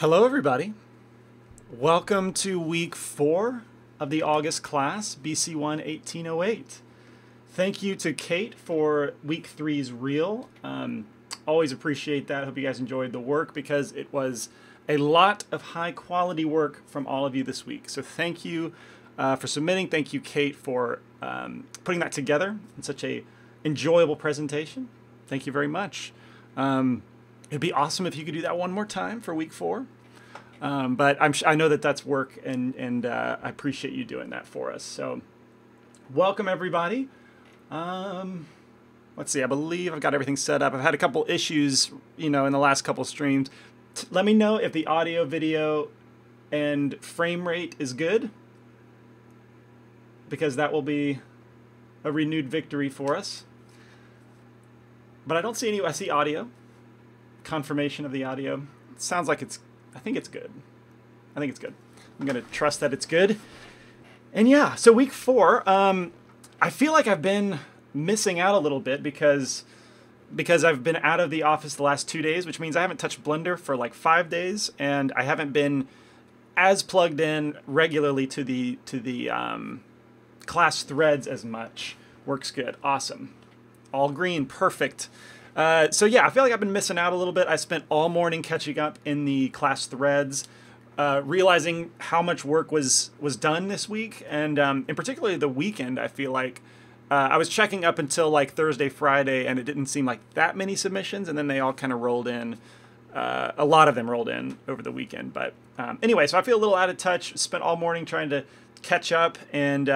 Hello, everybody. Welcome to week 4 of the August class, BC1-1808. Thank you to Kate for week 3's reel. Always appreciate that. Hope you guys enjoyed the work because it was a lot of high quality work from all of you this week. So thank you for submitting. Thank you, Kate, for putting that together in such a enjoyable presentation. Thank you very much. It'd be awesome if you could do that one more time for week 4. But I know that that's work, and I appreciate you doing that for us. So welcome, everybody. Let's see, I believe I've got everything set up. I've had a couple issues, in the last couple streams. Let me know if the audio, video, and frame rate is good, because that will be a renewed victory for us. But I don't see any, I see audio. Confirmation of the audio. It sounds like I think it's good. I think it's good. I'm going to trust that it's good. And yeah, so week 4, I feel like I've been missing out a little bit because I've been out of the office the last 2 days, which means I haven't touched Blender for like 5 days, and I haven't been as plugged in regularly to the class threads as much. Works good. Awesome. All green. Perfect. So yeah, I feel like I've been missing out a little bit. I spent all morning catching up in the class threads, realizing how much work was done this week, and in particular the weekend. I feel like I was checking up until like Thursday, Friday, and it didn't seem like that many submissions, and then they all kind of rolled in. A lot of them rolled in over the weekend. But anyway, so I feel a little out of touch. Spent all morning trying to catch up, and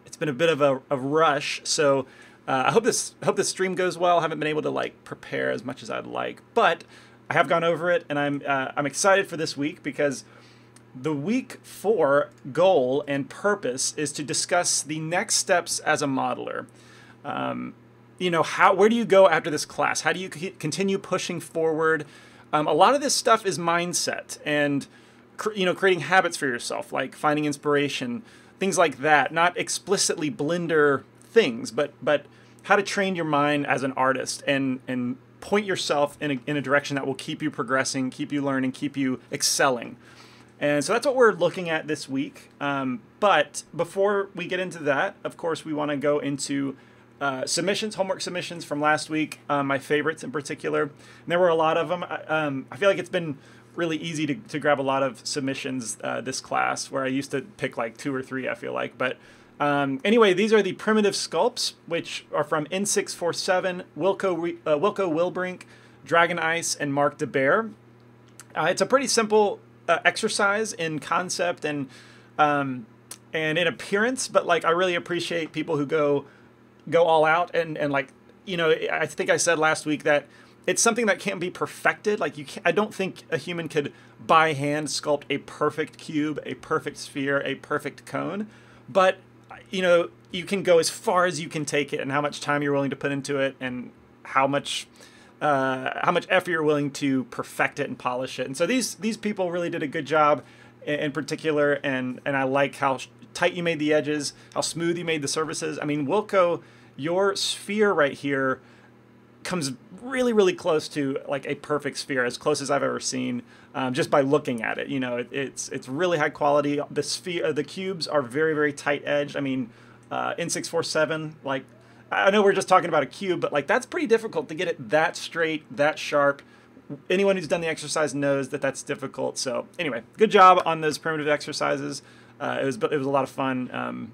it's been a bit of a rush. So. I hope this stream goes well. I haven't been able to like prepare as much as I'd like, but I have gone over it, and I'm excited for this week because the week 4 goal and purpose is to discuss the next steps as a modeler. Where do you go after this class? How do you continue pushing forward? A lot of this stuff is mindset and creating habits for yourself, like finding inspiration, things like that. Not explicitly Blender things, but how to train your mind as an artist and point yourself in a direction that will keep you progressing, keep you learning, keep you excelling. And so that's what we're looking at this week. But before we get into that, of course, we want to go into submissions, homework submissions from last week, my favorites in particular. And there were a lot of them. I feel like it's been really easy to grab a lot of submissions this class, where I used to pick like 2 or 3, I feel like. But anyway, these are the primitive sculpts, which are from N647, Wilco Wilbrink, Dragon Ice, and Mark DeBear. It's a pretty simple exercise in concept and in appearance, but like I really appreciate people who go all out and like, I think I said last week that it's something that can't be perfected. Like I don't think a human could by hand sculpt a perfect cube, a perfect sphere, a perfect cone, but you can go as far as you can take it, and how much time you're willing to put into it, and how much effort you're willing to perfect it and polish it. And so these people really did a good job in particular, and I like how tight you made the edges, how smooth you made the surfaces. I mean, Wilco, your sphere right here comes really, really close to like a perfect sphere, as close as I've ever seen, just by looking at it. It's really high quality. The cubes are very, very tight edged. I mean, N647, like, I know we're just talking about a cube, but like that's pretty difficult to get it that straight, that sharp. Anyone who's done the exercise knows that that's difficult. So anyway, good job on those primitive exercises. It was a lot of fun.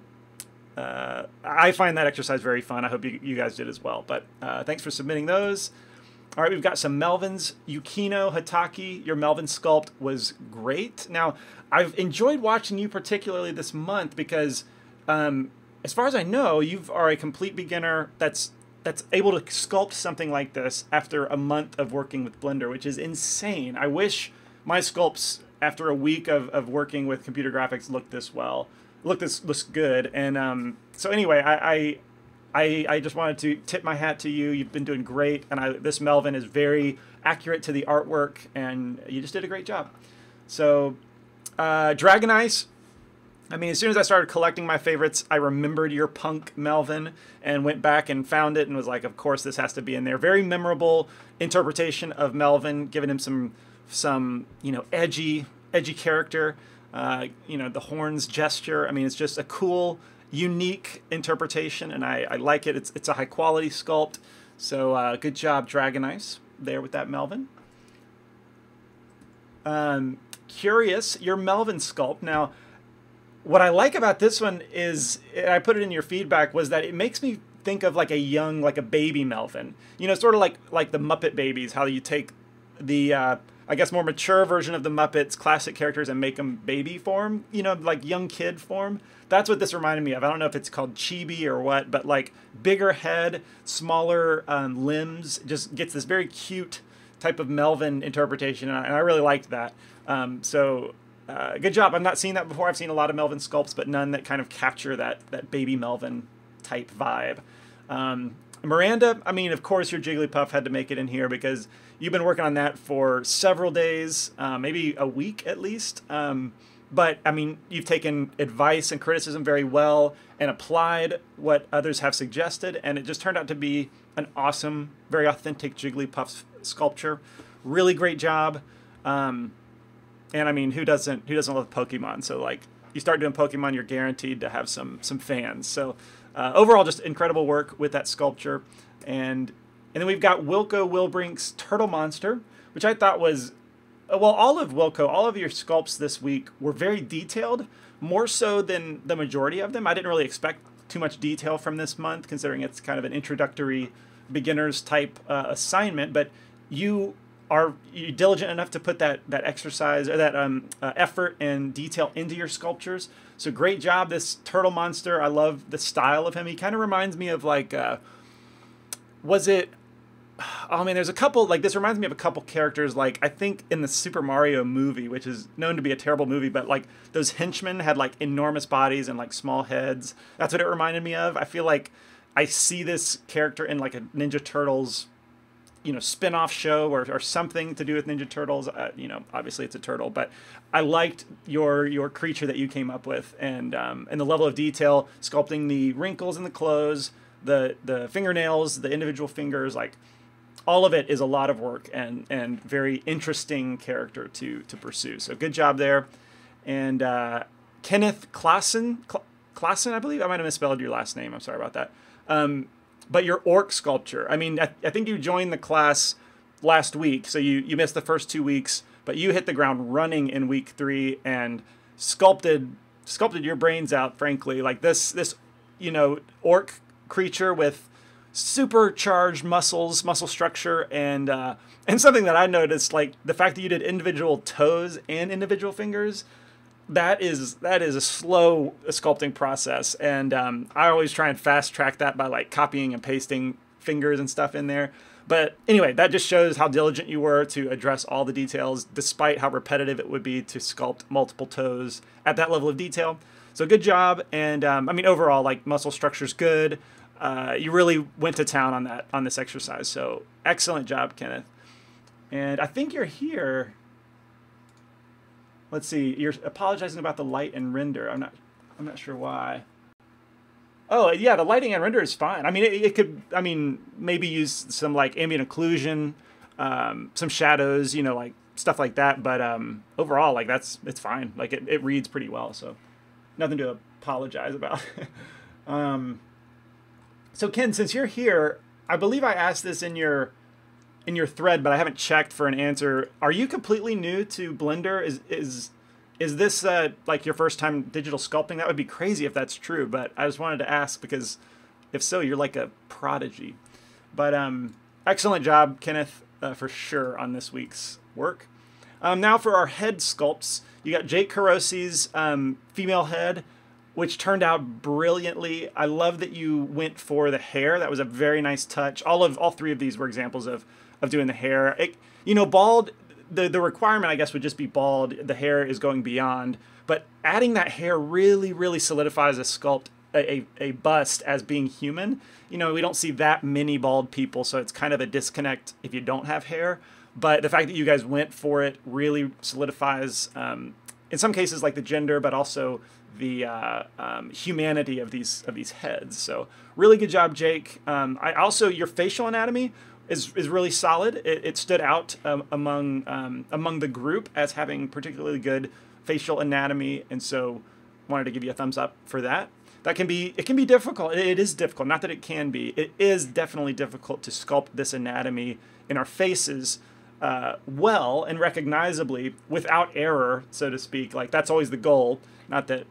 I find that exercise very fun. I hope you guys did as well. But thanks for submitting those. All right, we've got some Melvins. Yukino Hataki, your Melvin sculpt was great. Now, I've enjoyed watching you particularly this month because, as far as I know, you are a complete beginner that's able to sculpt something like this after a month of working with Blender, which is insane. I wish my sculpts after a week of working with computer graphics looked this well. Looks good. And so anyway, I just wanted to tip my hat to you. You've been doing great, and this Melvin is very accurate to the artwork, and you just did a great job. So Dragon Ice, I mean, as soon as I started collecting my favorites, I remembered your punk Melvin and went back and found it and was like, of course this has to be in there. Very memorable interpretation of Melvin, giving him some some, you know, edgy character. You know, the horns gesture. I mean, it's just a cool, unique interpretation, and I like it. It's a high quality sculpt. So good job, Dragon Ice, there with that Melvin. Curious, your Melvin sculpt. Now, what I like about this one is, and I put it in your feedback, was that it makes me think of like a young, like a baby Melvin. You know, sort of like the Muppet Babies, how you take the, I guess, more mature version of the Muppets, classic characters, and make them baby form, you know, like young kid form. That's what this reminded me of. I don't know if it's called chibi or what, but like bigger head, smaller limbs, just gets this very cute type of Melvin interpretation, and I really liked that. Good job. I've not seen that before. I've seen a lot of Melvin sculpts, but none that kind of capture that baby Melvin type vibe. Miranda, I mean, of course your Jigglypuff had to make it in here because you've been working on that for several days, maybe a week at least. But, I mean, you've taken advice and criticism very well and applied what others have suggested, and it just turned out to be an awesome, very authentic Jigglypuff sculpture. Really great job. And, I mean, who doesn't love Pokemon? So, like, you start doing Pokemon, you're guaranteed to have some fans. So, overall, just incredible work with that sculpture. And then we've got Wilco Wilbrink's Turtle Monster, which I thought was... Well, all of your sculpts this week were very detailed, more so than the majority of them. I didn't really expect too much detail from this month, considering it's kind of an introductory beginners type assignment, but you're diligent enough to put that exercise, or that effort and detail into your sculptures. So great job. This Turtle Monster, I love the style of him. He kind of reminds me of like, oh man, there's a couple, like this reminds me of a couple characters, like I think in the Super Mario movie, which is known to be a terrible movie, but like those henchmen had like enormous bodies and like small heads. That's what it reminded me of. I feel like I see this character in like a Ninja Turtles, you know, spin-off show or something to do with Ninja Turtles. You know, obviously it's a turtle, but I liked your creature that you came up with, and the level of detail, sculpting the wrinkles in the clothes, the fingernails, the individual fingers, like all of it is a lot of work and very interesting character to pursue. So good job there. And Kenneth Klassen, I believe, I might have misspelled your last name. I'm sorry about that. But your orc sculpture, I mean, I think you joined the class last week, so you missed the first 2 weeks, but you hit the ground running in week 3 and sculpted your brains out, frankly. Like this, you know, orc creature with supercharged muscle structure, and something that I noticed, like the fact that you did individual toes and individual fingers, that is a slow sculpting process, and I always try and fast track that by like copying and pasting fingers and stuff in there. But anyway, that just shows how diligent you were to address all the details, despite how repetitive it would be to sculpt multiple toes at that level of detail. So good job, and I mean overall, like muscle structure's good. You really went to town on this exercise, so excellent job, Kenneth. And I think you're here. Let's see. You're apologizing about the light and render. I'm not sure why. Oh yeah, the lighting and render is fine. I mean, it could. I mean, maybe use some like ambient occlusion, some shadows, you know, like stuff like that. But overall, like it's fine. Like it reads pretty well, so nothing to apologize about. So Ken, since you're here, I believe I asked this in your thread, but I haven't checked for an answer. Are you completely new to Blender? Is this like your first time digital sculpting? That would be crazy if that's true, but I just wanted to ask because if so, you're like a prodigy. But excellent job, Kenneth, for sure on this week's work. Now for our head sculpts, you got Jake Carosi's female head, which turned out brilliantly. I love that you went for the hair. That was a very nice touch. All 3 of these were examples of doing the hair. You know, bald, the requirement, I guess, would just be bald. The hair is going beyond. But adding that hair really, really solidifies a sculpt, a bust as being human. You know, we don't see that many bald people, so it's kind of a disconnect if you don't have hair. But the fact that you guys went for it really solidifies, in some cases, like the gender, but also the humanity of these heads. So really good job, Jake. Your facial anatomy is really solid. It stood out among the group as having particularly good facial anatomy, and so wanted to give you a thumbs up for that. It can be difficult. It is difficult. Not that it can be. It is definitely difficult to sculpt this anatomy in our faces well and recognizably without error, so to speak. Like, that's always the goal. Not that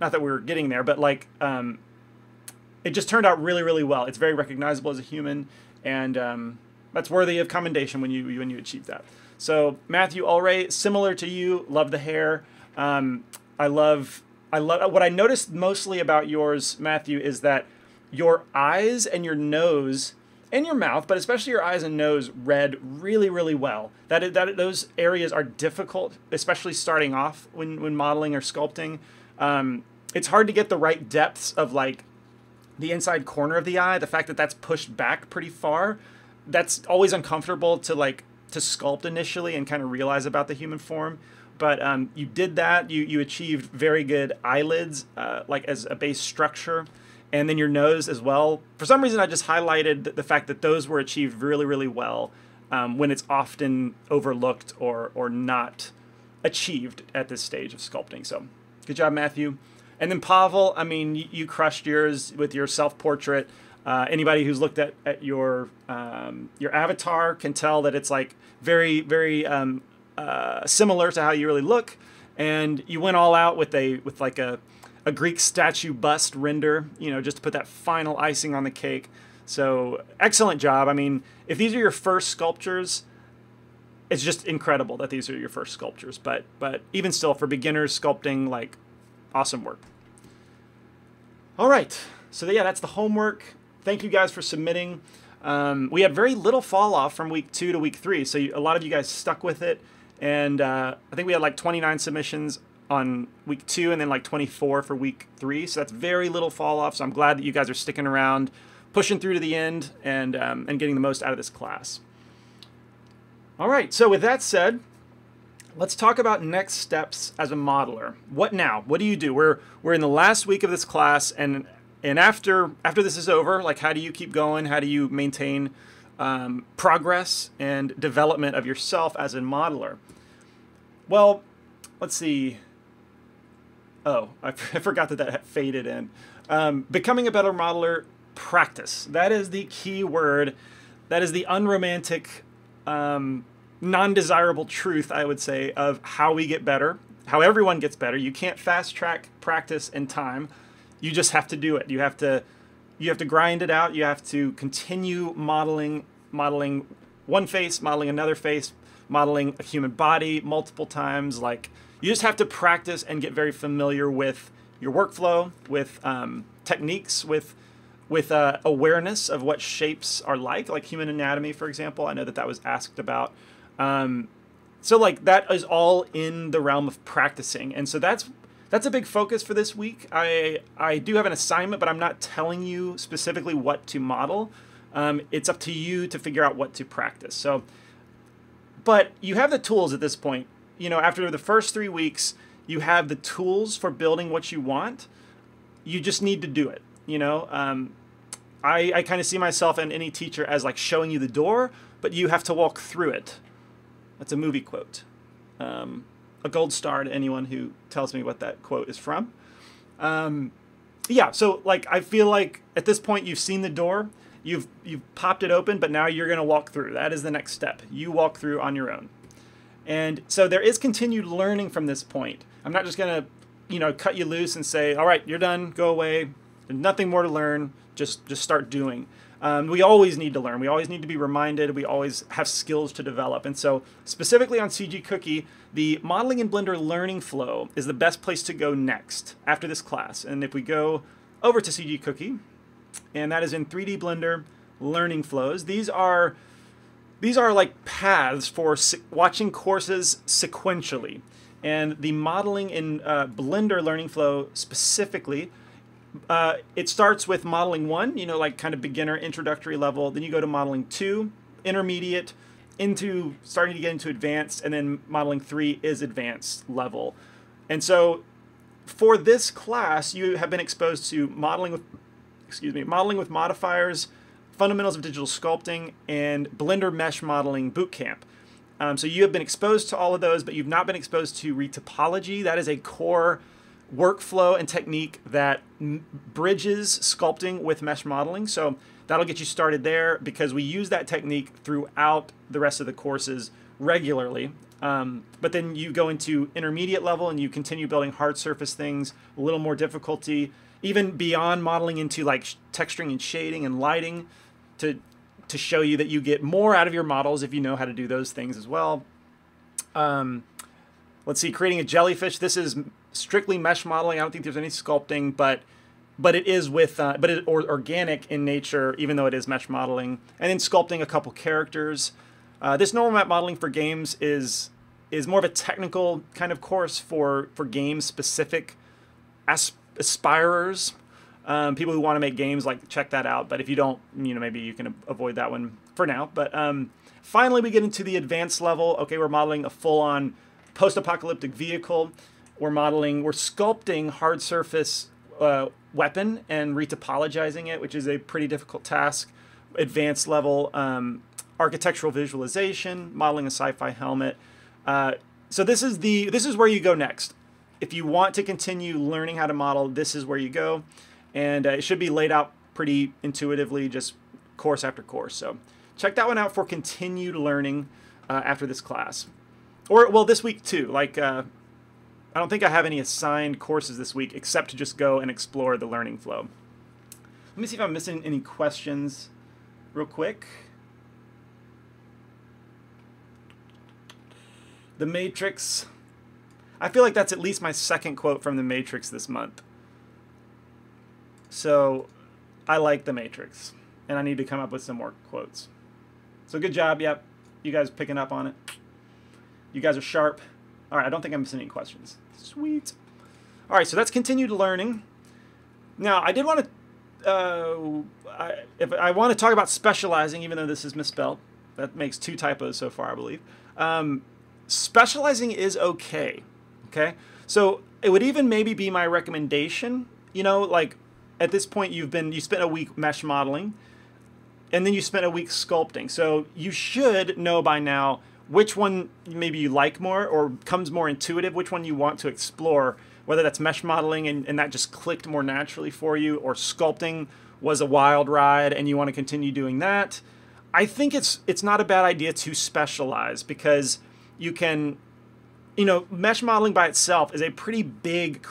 we're getting there, but like it just turned out really, really well. It's very recognizable as a human, and that's worthy of commendation when you achieve that. So Matthew Ulray, similar to you, love the hair. I love what I noticed mostly about yours, Matthew, is that your eyes and your nose and your mouth, but especially your eyes and nose, read really, really well. Those areas are difficult, especially starting off when modeling or sculpting. It's hard to get the right depths of like the inside corner of the eye. The fact that that's pushed back pretty far, that's always uncomfortable to sculpt initially and kind of realize about the human form. But you did that. You achieved very good eyelids, like as a base structure, and then your nose as well. For some reason, I just highlighted the fact that those were achieved really, really well when it's often overlooked or not achieved at this stage of sculpting. So good job, Matthew. And then Pavel, I mean, you crushed yours with your self-portrait. Anybody who's looked at your avatar can tell that it's like very, very similar to how you really look, and you went all out with like a Greek statue bust render, just to put that final icing on the cake. So excellent job. I mean, if these are your first sculptures, it's just incredible that these are your first sculptures. But even still, for beginners sculpting, like, awesome work. All right, so yeah, that's the homework. Thank you guys for submitting. We had very little fall off from week 2 to week 3, so a lot of you guys stuck with it. And I think we had like 29 submissions on week 2 and then like 24 for week 3. So that's very little fall off. So I'm glad that you guys are sticking around, pushing through to the end, and getting the most out of this class. All right, so with that said, let's talk about next steps as a modeler. What now? What do you do? We're in the last week of this class, and after this is over, like, how do you keep going? How do you maintain progress and development of yourself as a modeler? Well, let's see. Oh, I forgot that faded in. Becoming a better modeler, practice. That is the key word. That is the unromantic, non-desirable truth, I would say, of how we get better, how everyone gets better. You can't fast track practice and time. You just have to do it. You have to grind it out. You have to continue modeling one face, modeling another face, modeling a human body multiple times. Like, you just have to practice and get very familiar with your workflow, with techniques, with awareness of what shapes are like human anatomy, for example. I know that was asked about. So like, that is all in the realm of practicing. And so that's a big focus for this week. I do have an assignment, but I'm not telling you specifically what to model. It's up to you to figure out what to practice. So, but you have the tools at this point. After the first 3 weeks, you have the tools for building what you want. You just need to do it. I kind of see myself and any teacher as like showing you the door, but you have to walk through it. That's a movie quote. A gold star to anyone who tells me what that quote is from. Yeah, so like, I feel like at this point you've seen the door, you've popped it open, but now you're gonna walk through. That is the next step. You walk through on your own. And so there is continued learning from this point. I'm not just gonna, cut you loose and say, all right, you're done, go away. There's nothing more to learn, just start doing. We always need to learn. We always need to be reminded. We always have skills to develop. And so specifically on CG Cookie, the Modeling in Blender learning flow is the best place to go next after this class. And if we go over to CG Cookie, and that is in 3D Blender learning flows, these are like paths for watching courses sequentially. And the Modeling in Blender learning flow specifically, it starts with modeling 1, like kind of beginner introductory level. Then you go to modeling 2, intermediate, into starting to get into advanced, and then modeling 3 is advanced level. And so for this class, you have been exposed to modeling with modifiers, Fundamentals of Digital Sculpting, and Blender Mesh Modeling Bootcamp. So you have been exposed to all of those, but you've not been exposed to retopology. That is a core workflow and technique that bridges sculpting with mesh modeling. So that'll get you started there, because we use that technique throughout the rest of the courses regularly. But then you go into intermediate level and you continue building hard surface things, a little more difficulty, even beyond modeling into like texturing and shading and lighting, to show you that you get more out of your models if you know how to do those things as well. Let's see, creating a jellyfish. This is strictly mesh modeling. I don't think there's any sculpting, but it is with organic in nature, even though it is mesh modeling. And then sculpting a couple characters. This normal map modeling for games is more of a technical kind of course for game specific aspirers. People who want to make games, like, check that out. But if you don't, maybe you can avoid that one for now. But finally, we get into the advanced level. Okay, we're modeling a full-on post-apocalyptic vehicle. We're sculpting hard surface weapon and retopologizing it, which is a pretty difficult task. Advanced level architectural visualization, modeling a sci-fi helmet. So this is where you go next. If you want to continue learning how to model, this is where you go. And it should be laid out pretty intuitively, just course after course. So check that one out for continued learning after this class. Or, well, this week too. Like, I don't think I have any assigned courses this week except to just go and explore the learning flow. Let me see if I'm missing any questions real quick. The Matrix. I feel like that's at least my second quote from The Matrix this month. So I like The Matrix, and I need to come up with some more quotes. So good job. Yep. You guys picking up on it. You guys are sharp. All right, I don't think I'm missing any questions. Sweet. All right, so that's continued learning. Now, I did want to, if I want to talk about specializing, even though this is misspelled. That makes 2 typos so far, I believe. Specializing is okay. Okay, so it would even maybe be my recommendation. Like at this point, you spent a week mesh modeling, and then you spent a week sculpting. So you should know by now which one maybe you like more or comes more intuitive, which one you want to explore, whether that's mesh modeling and that just clicked more naturally for you, or sculpting was a wild ride and you want to continue doing that. I think it's not a bad idea to specialize, because you can, mesh modeling by itself is a pretty big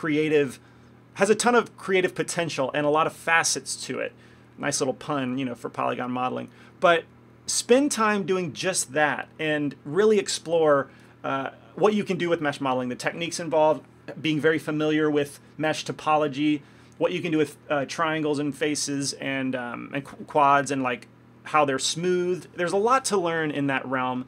has a ton of creative potential and a lot of facets to it. Nice little pun, for polygon modeling. But spend time doing just that and really explore what you can do with mesh modeling, the techniques involved, being very familiar with mesh topology, what you can do with triangles and faces and quads, and like how they're smoothed. There's a lot to learn in that realm.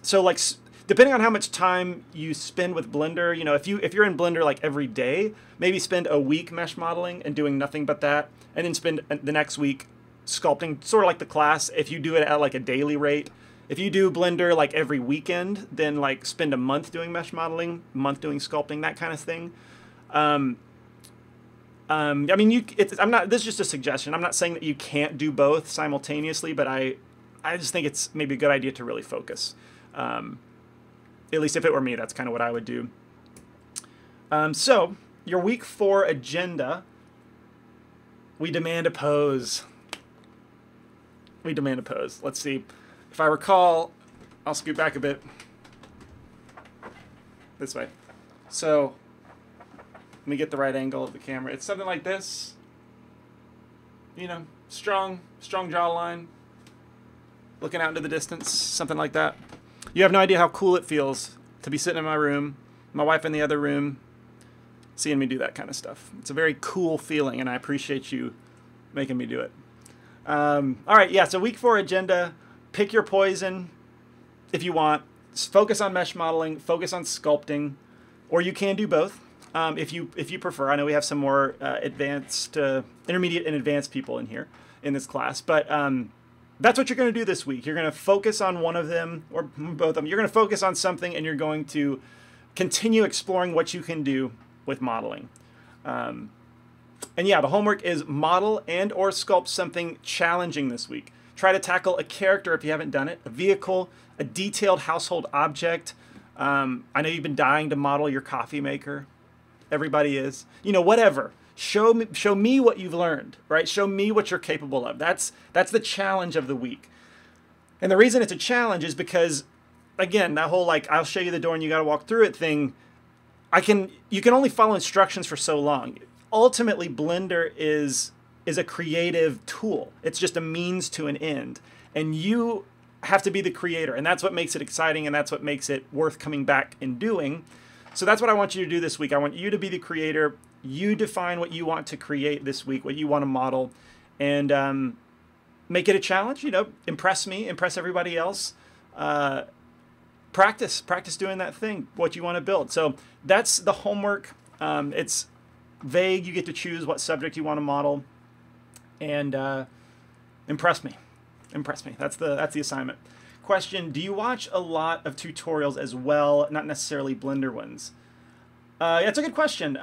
So like, depending on how much time you spend with Blender, if you're in Blender like every day, maybe spend a week mesh modeling and doing nothing but that, and then spend the next week sculpting, sort of like the class. If you do it at like a daily rate, if you do Blender like every weekend, then like spend a month doing mesh modeling, a month doing sculpting, that kind of thing. I mean, this is just a suggestion. I'm not saying that you can't do both simultaneously, but I just think it's maybe a good idea to really focus. At least if it were me, that's kind of what I would do. So your week 4 agenda, we demand a pose. We demand a pose. Let's see. If I recall, I'll scoot back a bit. This way. So let me get the right angle of the camera. It's something like this. Strong jawline. Looking out into the distance, something like that. You have no idea how cool it feels to be sitting in my room, my wife in the other room, seeing me do that kind of stuff. It's a very cool feeling, and I appreciate you making me do it. All right, yeah, so week 4 agenda, pick your poison if you want. Focus on mesh modeling, focus on sculpting, or you can do both if you prefer. I know we have some more intermediate and advanced people in here in this class, but that's what you're going to do this week. You're going to focus on one of them, or both of them. You're going to focus on something, and you're going to continue exploring what you can do with modeling. And yeah, the homework is model and or sculpt something challenging this week. Try to tackle a character if you haven't done it, a vehicle, a detailed household object. I know you've been dying to model your coffee maker. Everybody is. You know, whatever. Show me what you've learned, right? Show me what you're capable of. That's the challenge of the week. And the reason it's a challenge is because, again, that whole like, I'll show you the door and you got to walk through it thing, you can only follow instructions for so long. Ultimately, Blender is a creative tool. It's just a means to an end. And you have to be the creator. And that's what makes it exciting, and that's what makes it worth coming back and doing. So that's what I want you to do this week. I want you to be the creator. You define what you want to create this week, what you want to model, and make it a challenge. You know, impress me, impress everybody else. Practice doing that thing, what you want to build. So that's the homework. It's vague. You get to choose what subject you want to model, and impress me. That's the assignment. Question: do you watch a lot of tutorials as well, not necessarily Blender ones? That's a good question.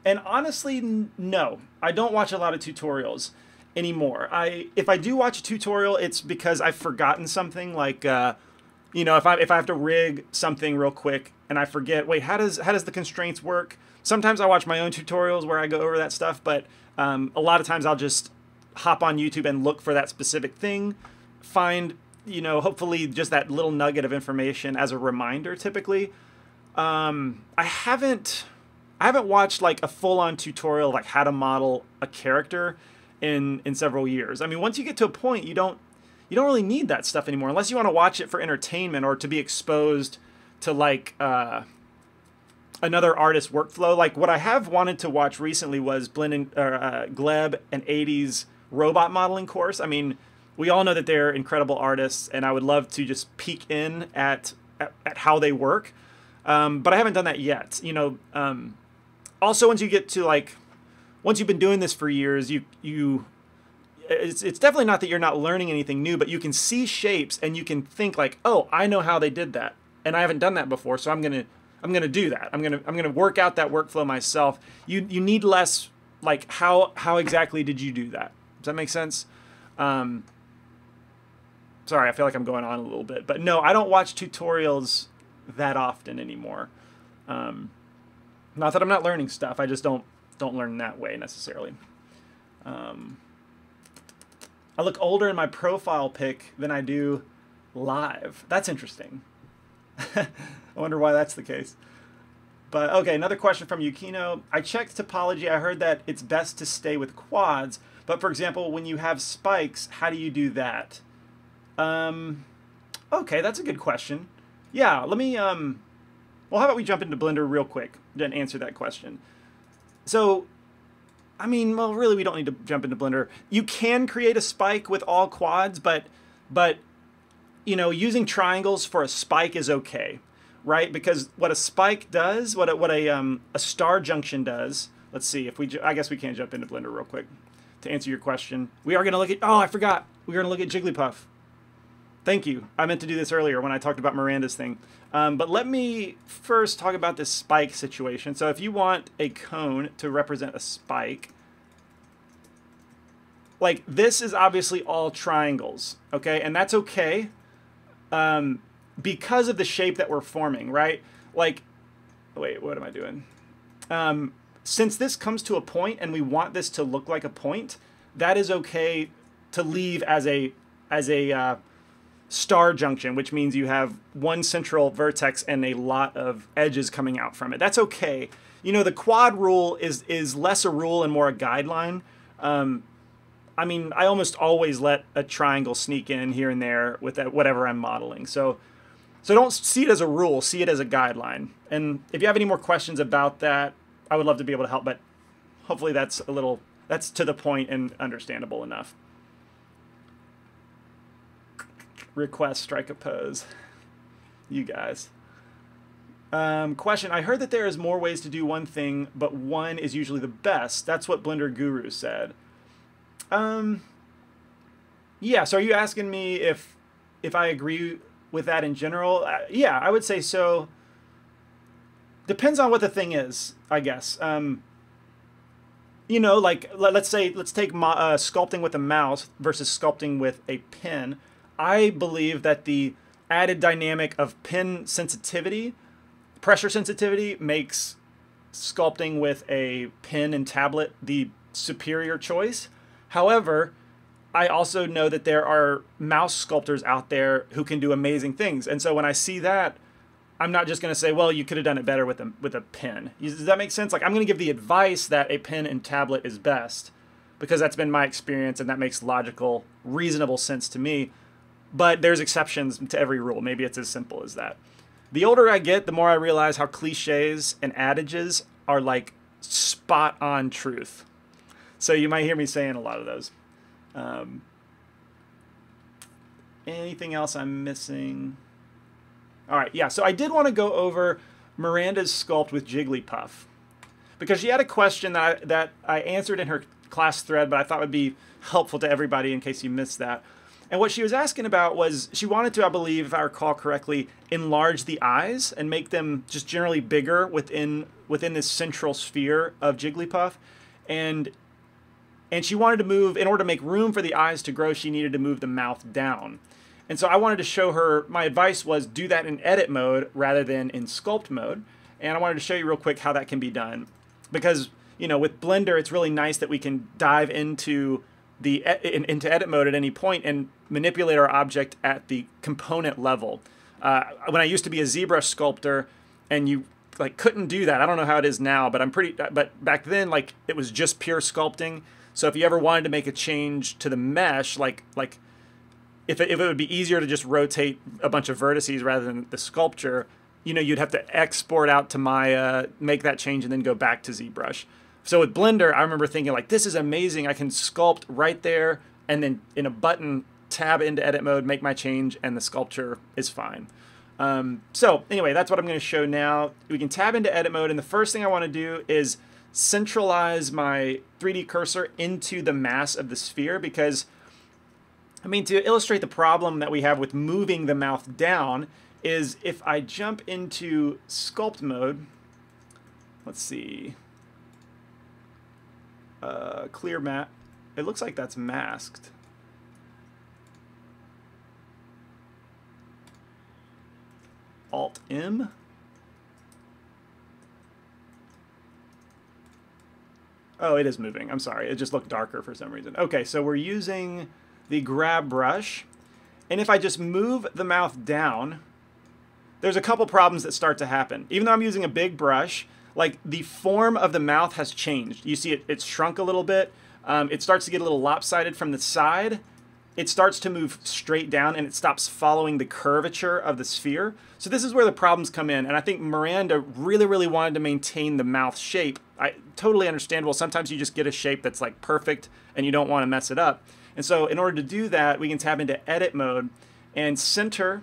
And honestly, no, I don't watch a lot of tutorials anymore. If I do watch a tutorial, it's because I've forgotten something. Like, you know, if I have to rig something real quick and I forget, wait, how does the constraints work? Sometimes I watch my own tutorials where I go over that stuff, but a lot of times I'll just hop on YouTube and look for that specific thing, find, you know, hopefully just that little nugget of information as a reminder. Typically, I haven't watched like a full-on tutorial like how to model a character in several years. I mean, once you get to a point, you don't really need that stuff anymore, unless you want to watch it for entertainment or to be exposed to like another artist's workflow. Like what I have wanted to watch recently was Gleb and 80's robot modeling course. I mean, we all know that they're incredible artists, and I would love to just peek in at how they work. But I haven't done that yet. You know, also once you get to like, once you've been doing this for years, it's definitely not that you're not learning anything new, but you can see shapes and you can think like, oh, I know how they did that, and I haven't done that before, so I'm gonna do that. I'm gonna work out that workflow myself. You need less like how exactly did you do that? Does that make sense? Sorry, I feel like I'm going on a little bit, but no, I don't watch tutorials that often anymore. Not that I'm not learning stuff. I just don't learn that way necessarily. I look older in my profile pic than I do live. That's interesting. I wonder why that's the case. But okay, another question from Yukino. I checked topology. I heard that it's best to stay with quads. But for example, when you have spikes, how do you do that? Okay, that's a good question. Yeah, let me, well, how about we jump into Blender real quick and answer that question. So, I mean, well, really, we don't need to jump into Blender. You can create a spike with all quads, but you know, using triangles for a spike is okay, right? Because what a spike does, what a star junction does. Let's see if I guess we can jump into Blender real quick to answer your question. We are going to look at. Oh, I forgot. We're going to look at Jigglypuff. Thank you. I meant to do this earlier when I talked about Miranda's thing. But let me first talk about this spike situation. So if you want a cone to represent a spike, like this is obviously all triangles, okay? And that's okay because of the shape that we're forming, right? Like, wait, what am I doing? Since this comes to a point and we want this to look like a point, that is okay to leave as a star junction, which means you have one central vertex and a lot of edges coming out from it. That's okay. You know, the quad rule is less a rule and more a guideline. I mean, I almost always let a triangle sneak in here and there with whatever I'm modeling. So don't see it as a rule, see it as a guideline. And if you have any more questions about that, I would love to be able to help, but hopefully that's to the point and understandable enough. Request, strike a pose. You guys. Question, I heard that there is more ways to do one thing, but one is usually the best. That's what Blender Guru said. Yeah, so are you asking me if I agree with that in general? Yeah, I would say so. Depends on what the thing is, I guess. You you know, like let's take sculpting with a mouse versus sculpting with a pen. I believe that the added dynamic of pen sensitivity, pressure sensitivity, makes sculpting with a pen and tablet the superior choice. However, I also know that there are mouse sculptors out there who can do amazing things. And so when I see that, I'm not just going to say, well, you could have done it better with a pen. Does that make sense? Like, I'm going to give the advice that a pen and tablet is best because that's been my experience and that makes logical, reasonable sense to me. But there's exceptions to every rule. Maybe it's as simple as that. The older I get, the more I realize how cliches and adages are like spot on truth. So you might hear me saying a lot of those. Anything else I'm missing? All right, yeah, so I did want to go over Miranda's sculpt with Jigglypuff because she had a question that I answered in her class thread, but I thought would be helpful to everybody in case you missed that. And what she was asking about was she wanted to, I believe, if I recall correctly, enlarge the eyes and make them just generally bigger within this central sphere of Jigglypuff. And she wanted to move, in order to make room for the eyes to grow, she needed to move the mouth down. And so I wanted to show her, my advice was do that in edit mode rather than in sculpt mode. And I wanted to show you real quick how that can be done. Because, you know, with Blender, it's really nice that we can dive into edit mode at any point and manipulate our object at the component level. When I used to be a ZBrush sculptor and you like couldn't do that, I don't know how it is now, but back then, like, it was just pure sculpting. So if you ever wanted to make a change to the mesh, like if it would be easier to just rotate a bunch of vertices rather than the sculpture, you know, you'd have to export out to Maya, make that change, and then go back to ZBrush. So with Blender, I remember thinking, like, this is amazing. I can sculpt right there, and then in a button, tab into edit mode, make my change, and the sculpture is fine. So anyway, that's what I'm going to show now. We can tab into edit mode, and the first thing I want to do is centralize my 3D cursor into the mass of the sphere because, I mean, to illustrate the problem that we have with moving the mouth down is if I jump into sculpt mode, let's see, clear mat, it looks like that's masked. Alt-M. Oh, it is moving. I'm sorry. It just looked darker for some reason. Okay, so we're using the grab brush. And if I just move the mouth down, there's a couple problems that start to happen. Even though I'm using a big brush, like the form of the mouth has changed. You see it's shrunk a little bit. It starts to get a little lopsided from the side. It starts to move straight down and it stops following the curvature of the sphere. So this is where the problems come in. And I think Miranda really, really wanted to maintain the mouth shape. Totally understandable. Sometimes you just get a shape that's like perfect and you don't want to mess it up. And so in order to do that, we can tab into edit mode and center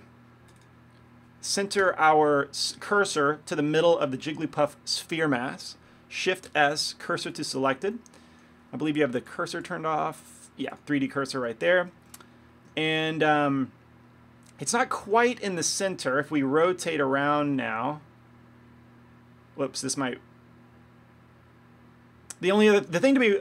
our cursor to the middle of the Jigglypuff sphere mass. Shift S, cursor to selected. I believe you have the cursor turned off. Yeah, 3D cursor right there. And it's not quite in the center. If we rotate around now, whoops, this might. The thing to be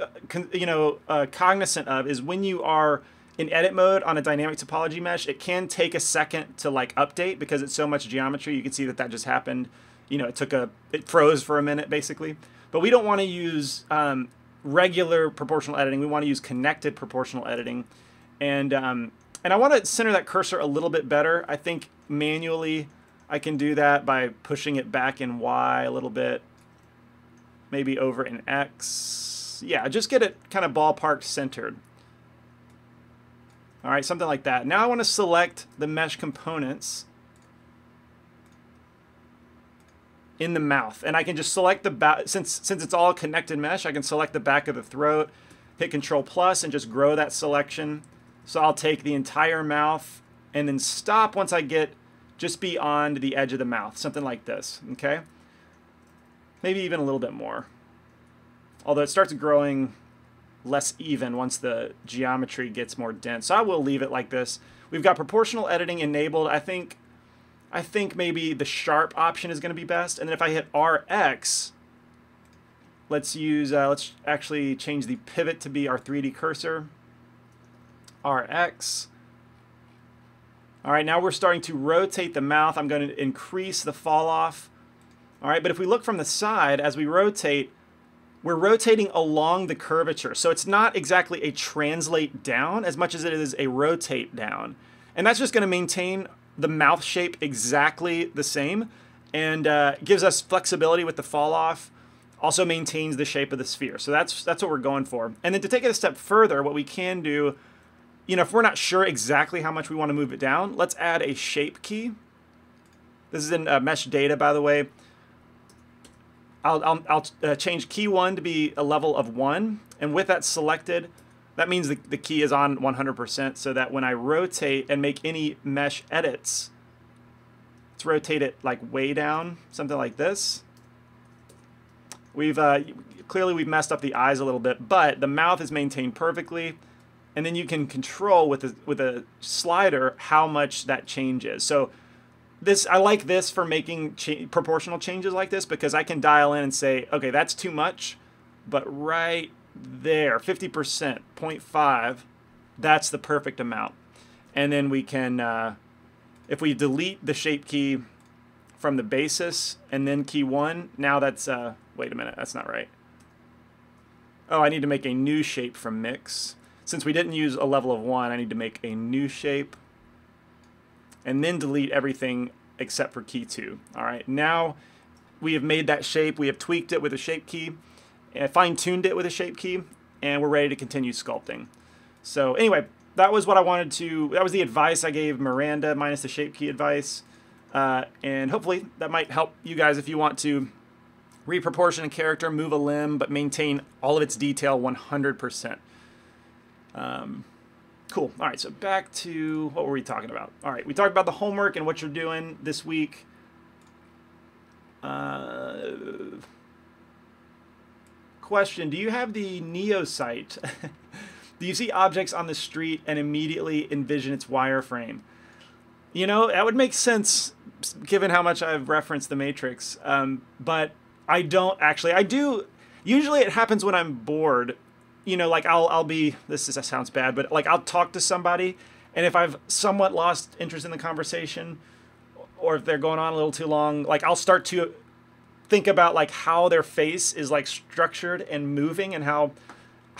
cognizant of is when you are in edit mode on a dynamic topology mesh, it can take a second to like update because it's so much geometry. You can see that just happened. You know, it froze for a minute basically. But we don't want to use regular proportional editing. We want to use connected proportional editing, and I want to center that cursor a little bit better. I think manually I can do that by pushing it back in Y a little bit, maybe over in X. Yeah, just get it kind of ballpark centered. All right, something like that. Now I want to select the mesh components in the mouth, and I can just select the back. Since it's all connected mesh, I can select the back of the throat, hit Control plus, and just grow that selection. So I'll take the entire mouth and then stop once I get just beyond the edge of the mouth, something like this, okay? Maybe even a little bit more. Although it starts growing less even once the geometry gets more dense. So I will leave it like this. We've got proportional editing enabled. I think maybe the sharp option is going to be best. And then if I hit RX, Let's use, let's actually change the pivot to be our 3D cursor. RX. All right, now we're starting to rotate the mouth. I'm going to increase the fall off. All right, but if we look from the side, as we rotate, we're rotating along the curvature. So it's not exactly a translate down as much as it is a rotate down. And that's just going to maintain the mouth shape exactly the same and gives us flexibility with the fall off. Also maintains the shape of the sphere. So that's what we're going for. And then to take it a step further, what we can do, you know, if we're not sure exactly how much we want to move it down, let's add a shape key. This is in mesh data, by the way. I'll change key 1 to be a level of 1. And with that selected, that means the key is on 100%, so that when I rotate and make any mesh edits, let's rotate it like way down, something like this. We've clearly we've messed up the eyes a little bit, but the mouth is maintained perfectly. And then you can control with a slider how much that changes. So I like this for making proportional changes like this, because I can dial in and say, okay, that's too much, but right there, 50%, 0.5, that's the perfect amount. And then we can, if we delete the shape key from the basis and then key 1, now that's, wait a minute, that's not right. Oh, I need to make a new shape from mix. Since we didn't use a level of 1, I need to make a new shape and then delete everything except for key 2. All right, now we have made that shape. We have tweaked it with a shape key, and fine-tuned it with a shape key, and we're ready to continue sculpting. So anyway, that was what I wanted to, that was the advice I gave Miranda minus the shape key advice. And hopefully that might help you guys if you want to reproportion a character, move a limb, but maintain all of its detail 100%. Cool. All right, so back to what were we talking about? All right, we talked about the homework and what you're doing this week. Question, do you have the Neo sight? Do you see objects on the street and immediately envision its wireframe? You know, that would make sense given how much I've referenced the Matrix, but I don't actually. I do. Usually it happens when I'm bored. You know, like I'll be, that sounds bad, but like I'll talk to somebody, and if I've somewhat lost interest in the conversation, or if they're going on a little too long, like I'll start to think about like how their face is like structured and moving, and how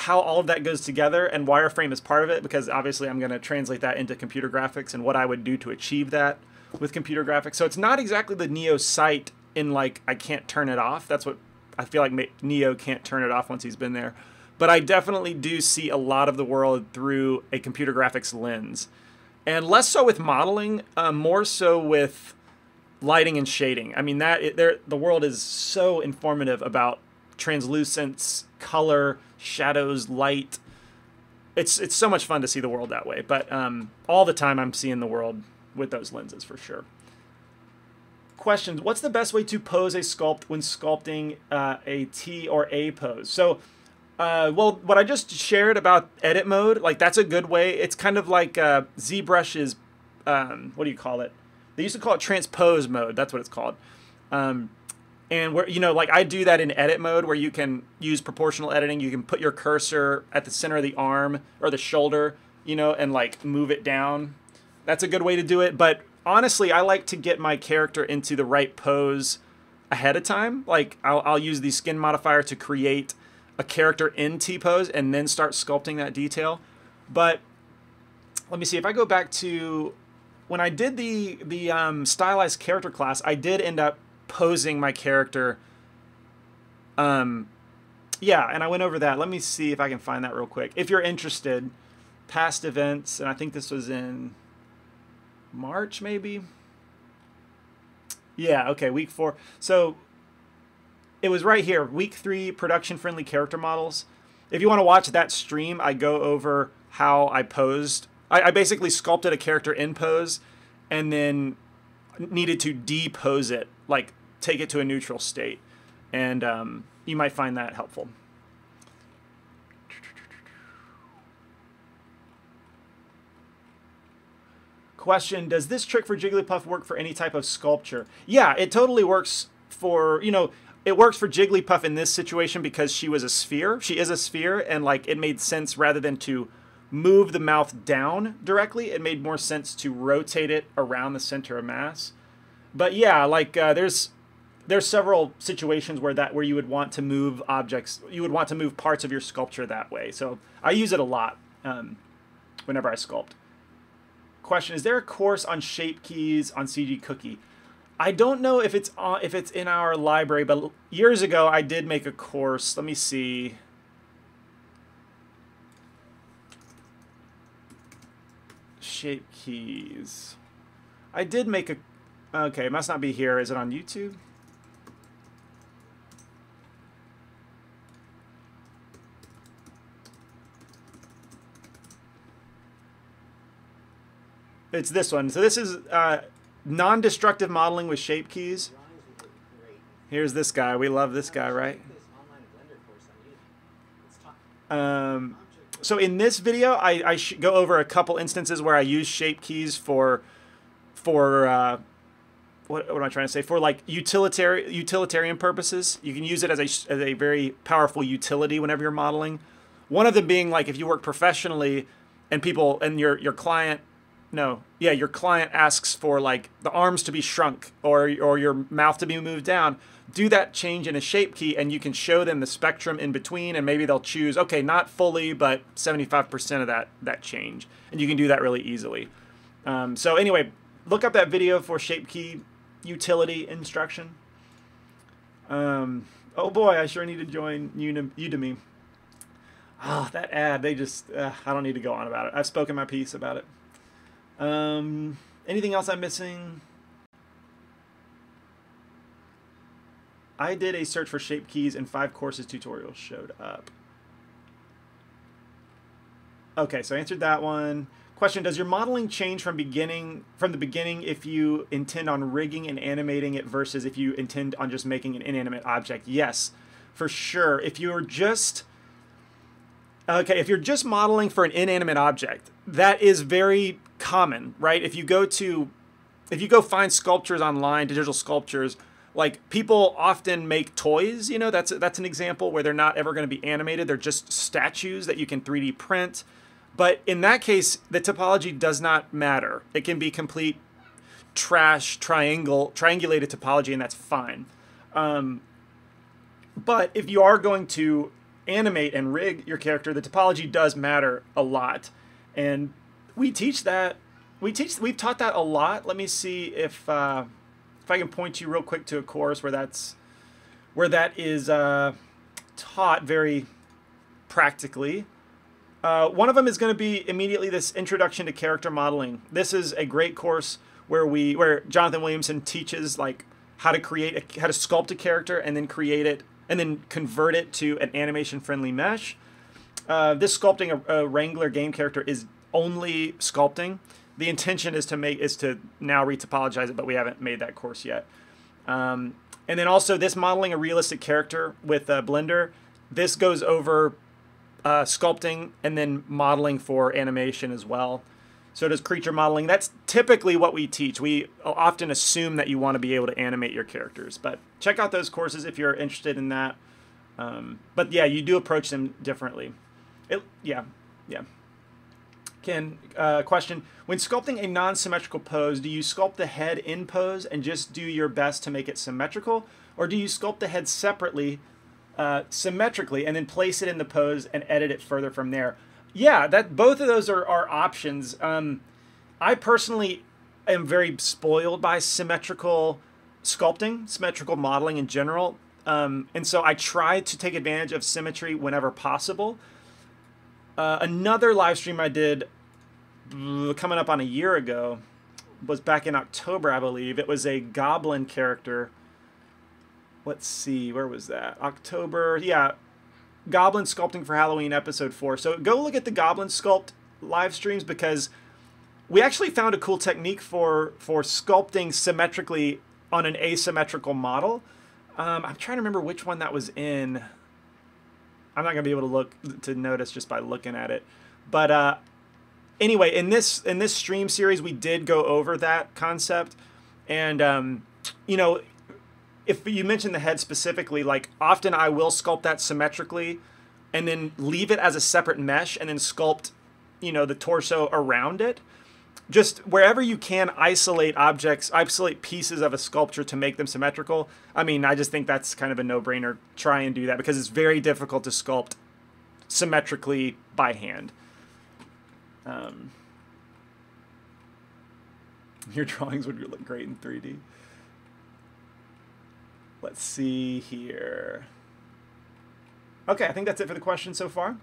all of that goes together, and wireframe is part of it, because obviously I'm going to translate that into computer graphics and what I would do to achieve that with computer graphics. So it's not exactly the Neo sight in like I can't turn it off. That's what I feel like Neo can't turn it off once he's been there. But I definitely do see a lot of the world through a computer graphics lens. And less so with modeling, more so with lighting and shading. I mean, the world is so informative about translucence, color, shadows, light. It's so much fun to see the world that way. But all the time I'm seeing the world with those lenses for sure. Questions. What's the best way to pose a sculpt when sculpting a T or A pose? So, well, what I just shared about edit mode, like that's a good way. It's kind of like ZBrush's, what do you call it? They used to call it transpose mode. That's what it's called. And where, you know, like I do that in edit mode, where you can use proportional editing. You can put your cursor at the center of the arm or the shoulder, you know, and like move it down. That's a good way to do it. But honestly, I like to get my character into the right pose ahead of time. Like I'll use the skin modifier to create a character in T-pose and then start sculpting that detail. But let me see, if I go back to when I did the stylized character class, I did end up posing my character. Yeah, and I went over that. Let me see if I can find that real quick. If you're interested, past events, and I think this was in March maybe. Yeah, okay, week 4. So it was right here, week 3, production-friendly character models. If you want to watch that stream, I go over how I posed. I basically sculpted a character in pose and then needed to depose it, like take it to a neutral state. And you might find that helpful. Question, does this trick for Jigglypuff work for any type of sculpture? Yeah, it totally works for, you know, it works for Jigglypuff in this situation because she was a sphere. She is a sphere, and like it made sense rather than to move the mouth down directly, it made more sense to rotate it around the center of mass. But yeah, like there's several situations where you would want to move objects, you would want to move parts of your sculpture that way. So I use it a lot whenever I sculpt. Question: is there a course on shape keys on CG Cookie? I don't know if it's in our library, but years ago I did make a course. Let me see. Shape keys. I did make a... Okay, it must not be here. Is it on YouTube? It's this one. So this is non-destructive modeling with shape keys. Here's this guy. We love this guy, right? So in this video, I go over a couple instances where I use shape keys for what am I trying to say? For like utilitarian purposes. You can use it as a very powerful utility whenever you're modeling. One of them being like if you work professionally and your client your client asks for like the arms to be shrunk or your mouth to be moved down, do that change in a shape key and you can show them the spectrum in between and maybe they'll choose, okay, not fully, but 75% of that change. And you can do that really easily. So anyway, look up that video for shape key utility instruction. Oh boy, I sure need to join Udemy. Ah, that ad, they just, I don't need to go on about it. I've spoken my piece about it. Anything else I'm missing? I did a search for shape keys and 5 courses tutorials showed up. Okay, so I answered that one. Question: does your modeling change from the beginning if you intend on rigging and animating it versus if you intend on just making an inanimate object? Yes, for sure. If you're just modeling for an inanimate object, that is very common, right? If you go find sculptures online, digital sculptures, like people often make toys, you know, that's an example where they're not ever going to be animated. They're just statues that you can 3D print. But in that case, the topology does not matter. It can be complete trash, triangulated topology, and that's fine. But if you are going to animate and rig your character, the topology does matter a lot. And we teach that. We've taught that a lot. Let me see if I can point you real quick to a course where that is taught very practically. One of them is going to be immediately this Introduction to Character Modeling. This is a great course where Jonathan Williamson teaches like how to sculpt a character and then create it and then convert it to an animation-friendly mesh. This sculpting a Wrangler game character is only sculpting. The intention is to now retopologize it, but we haven't made that course yet. And then also this modeling a realistic character with Blender. This goes over sculpting and then modeling for animation as well. So does creature modeling. That's typically what we teach. We often assume that you want to be able to animate your characters, but check out those courses if you're interested in that. But yeah, you do approach them differently. Yeah. Question: when sculpting a non-symmetrical pose, do you sculpt the head in pose and just do your best to make it symmetrical, or do you sculpt the head separately, symmetrically, and then place it in the pose and edit it further from there? Yeah, both of those are options. I personally am very spoiled by symmetrical sculpting, symmetrical modeling in general, and so I try to take advantage of symmetry whenever possible. Another live stream I did coming up on a year ago was back in October, I believe. It was a goblin character. Let's see, where was that? October, yeah. Goblin sculpting for Halloween episode 4. So go look at the goblin sculpt live streams because we actually found a cool technique for sculpting symmetrically on an asymmetrical model. I'm trying to remember which one that was in. I'm not gonna be able to notice just by looking at it. But anyway, in this stream series, we did go over that concept, and you know, if you mentioned the head specifically, like often I will sculpt that symmetrically and then leave it as a separate mesh and then sculpt, you know, the torso around it. Just wherever you can isolate objects, isolate pieces of a sculpture to make them symmetrical. I mean, I just think that's kind of a no-brainer. Try and do that because it's very difficult to sculpt symmetrically by hand. Your drawings would look great in 3D. Let's see here. Okay, I think that's it for the questions so far.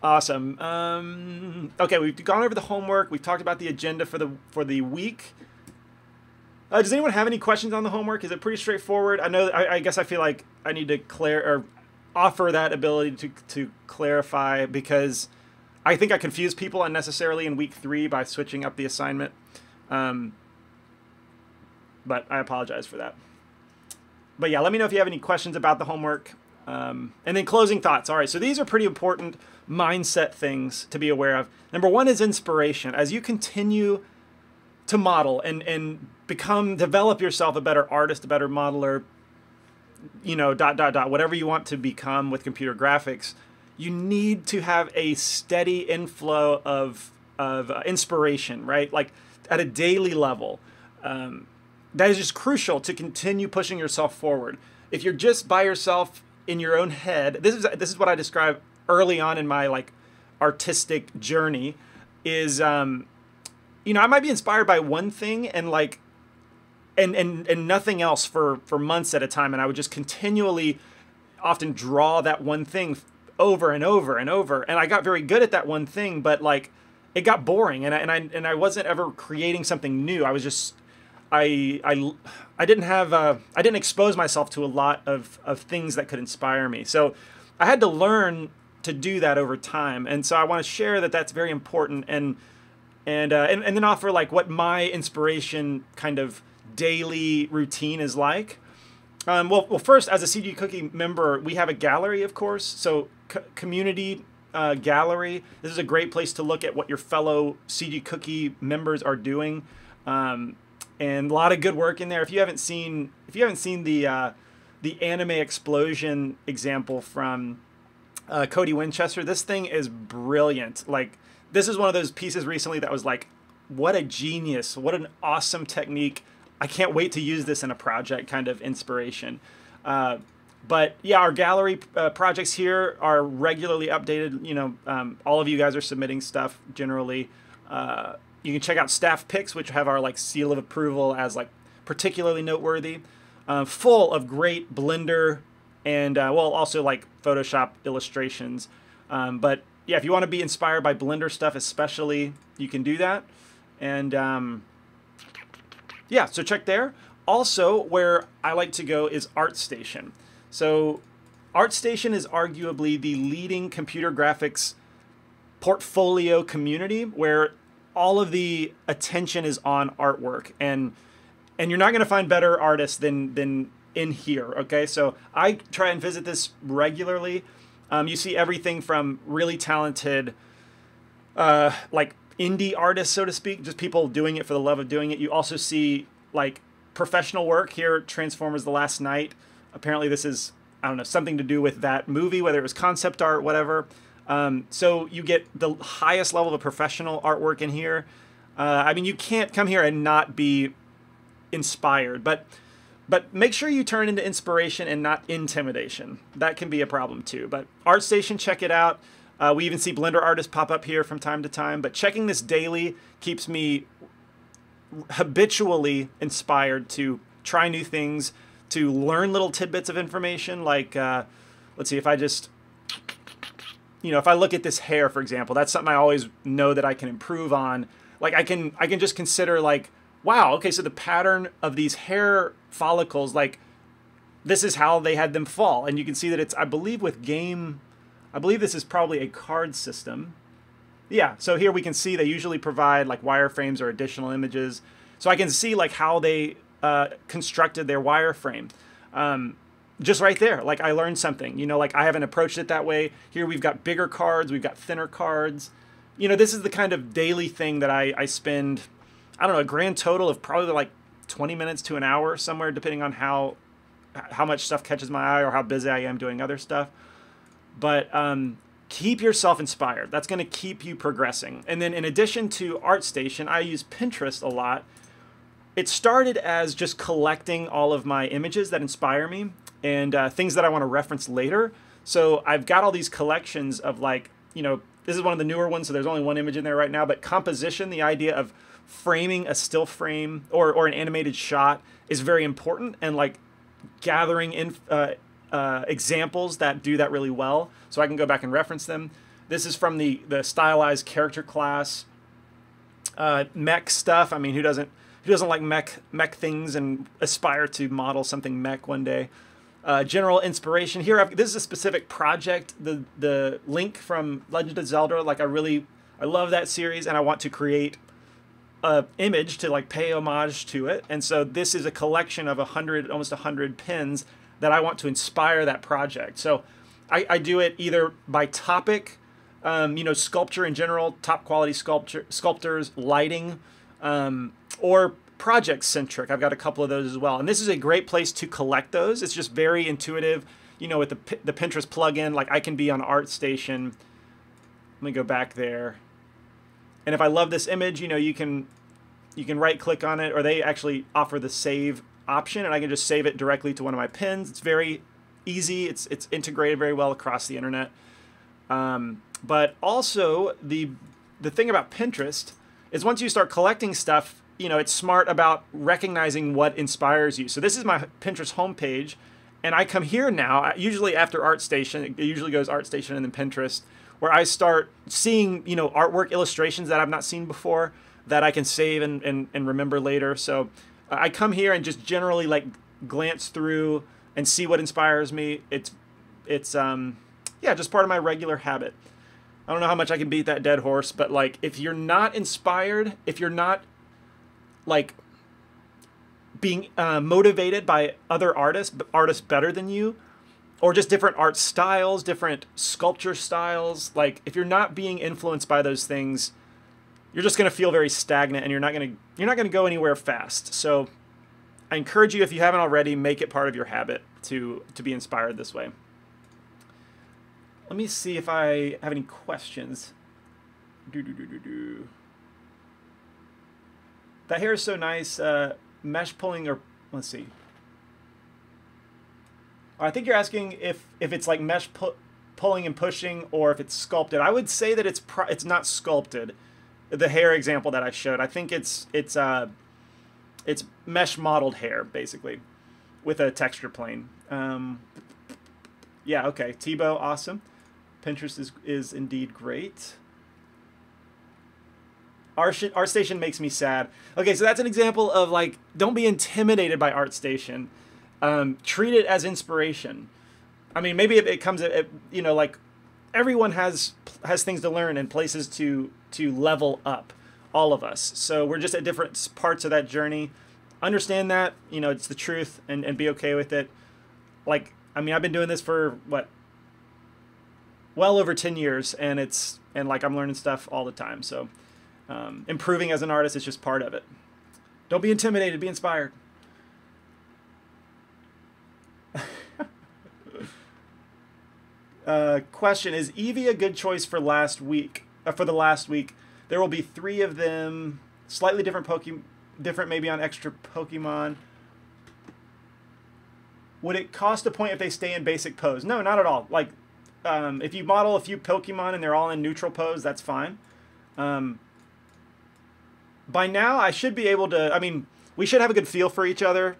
Awesome. Okay, we've gone over the homework. We've talked about the agenda for the week. Does anyone have any questions on the homework? Is it pretty straightforward? I know. I guess I feel like I need to offer that ability to clarify because I think I confused people unnecessarily in week 3 by switching up the assignment. But I apologize for that. But yeah, let me know if you have any questions about the homework. And then closing thoughts. All right, so these are pretty important mindset things to be aware of. Number 1 is inspiration. As you continue to model and develop yourself a better artist, a better modeler, you know, whatever you want to become with computer graphics, you need to have a steady inflow of inspiration, right? Like at a daily level. That is just crucial to continue pushing yourself forward. If you're just by yourself in your own head, this is what I described early on in my like artistic journey. Is you know, I might be inspired by one thing and like and nothing else for months at a time, and I would just continually often draw that one thing over and over and over, and I got very good at that one thing, but like it got boring, and I wasn't ever creating something new. I was just I didn't expose myself to a lot of things that could inspire me. So I had to learn to do that over time, and so I want to share that that's very important, and then offer like what my inspiration kind of daily routine is like. Well, first, as a CG Cookie member, we have a gallery, of course. So community gallery. This is a great place to look at what your fellow CG Cookie members are doing, and a lot of good work in there. If you haven't seen the anime explosion example from Cody Winchester, this thing is brilliant. Like, this is one of those pieces recently that was like, what a genius, what an awesome technique. I can't wait to use this in a project kind of inspiration. But yeah, our gallery projects here are regularly updated. You know, all of you guys are submitting stuff generally. You can check out staff picks, which have our like seal of approval as like particularly noteworthy. Full of great Blender and well, also like Photoshop illustrations. But yeah, if you want to be inspired by Blender stuff especially, you can do that. And yeah, so check there. Also, where I like to go is ArtStation. So ArtStation is arguably the leading computer graphics portfolio community where all of the attention is on artwork. And you're not going to find better artists than in here, okay? So I try and visit this regularly. You see everything from really talented, like indie artists, so to speak, just people doing it for the love of doing it. You also see like professional work here, Transformers: The Last Knight. Apparently this is, I don't know, something to do with that movie, whether it was concept art, whatever. So you get the highest level of professional artwork in here. I mean, you can't come here and not be inspired, but make sure you turn into inspiration and not intimidation. That can be a problem too. But ArtStation, check it out. We even see Blender artists pop up here from time to time, but checking this daily keeps me habitually inspired to try new things, to learn little tidbits of information. Like, let's see, if I just, you know, if I look at this hair, for example, that's something I always know that I can improve on. Like I can just consider like, wow, okay, so the pattern of these hair follicles, like this is how they had them fall. And you can see that it's, I believe this is probably a card system. Yeah, so here we can see they usually provide like wireframes or additional images. So I can see like how they constructed their wireframe. Just right there, like I learned something, you know, like I haven't approached it that way. Here we've got bigger cards, we've got thinner cards. You know, this is the kind of daily thing that I spend, I don't know, a grand total of probably like 20 minutes to an hour somewhere, depending on how much stuff catches my eye or how busy I am doing other stuff. But keep yourself inspired. That's going to keep you progressing. And then in addition to ArtStation, I use Pinterest a lot. It started as just collecting all of my images that inspire me and things that I want to reference later. So I've got all these collections of, like, you know, this is one of the newer ones, so there's only one image in there right now, but composition, the idea of framing a still frame or an animated shot is very important, and like gathering in examples that do that really well, so I can go back and reference them. This is from the stylized character class. Mech stuff. I mean, who doesn't like mech things and aspire to model something mech one day? General inspiration. Here, this is a specific project. The link from Legend of Zelda. Like, I love that series, and I want to create a image to like pay homage to it. And so this is a collection of almost 100 pins that I want to inspire that project. So I do it either by topic, you know, sculpture in general, top quality sculptors, lighting, or project centric. I've got a couple of those as well. And this is a great place to collect those. It's just very intuitive, you know, with the Pinterest plugin. Like, I can be on ArtStation. Let me go back there. And if I love this image, you know, you can right click on it, or they actually offer the save option, and I can just save it directly to one of my pins. It's very easy. It's integrated very well across the internet. But also the thing about Pinterest is once you start collecting stuff, you know, it's smart about recognizing what inspires you. So this is my Pinterest homepage, and I come here now, usually after ArtStation. It usually goes ArtStation and then Pinterest, where I start seeing, you know, artwork illustrations that I've not seen before that I can save and remember later. So I come here and just generally like glance through and see what inspires me. It's yeah, just part of my regular habit. I don't know how much I can beat that dead horse, but like, if you're not inspired, if you're not like being motivated by other artists better than you, or just different art styles, different sculpture styles, like if you're not being influenced by those things, you're just going to feel very stagnant, and you're not going to go anywhere fast. So I encourage you, if you haven't already, make it part of your habit to be inspired this way. Let me see if I have any questions. That hair is so nice. Mesh pulling, or let's see. I think you're asking if it's like mesh pulling and pushing, or if it's sculpted. I would say that it's not sculpted. The hair example that I showed, I think it's mesh modeled hair basically, with a texture plane. Yeah, okay, Tebow, awesome. Pinterest is indeed great. ArtStation makes me sad. Okay, so that's an example of like, don't be intimidated by ArtStation. Treat it as inspiration. I mean, maybe it comes at, you know, like everyone has things to learn and places to level up, all of us. So we're just at different parts of that journey. Understand that, you know, it's the truth, and be okay with it. Like, I mean, I've been doing this for what? Well over 10 years, and like I'm learning stuff all the time. So improving as an artist is just part of it. Don't be intimidated, be inspired. Question, is Eevee a good choice for last week? For the last week, there will be 3 of them, slightly different different maybe on extra Pokemon. Would it cost a point if they stay in basic pose? No, not at all. Like, if you model a few Pokemon and they're all in neutral pose, that's fine. By now, I should be able to, I mean, we should have a good feel for each other,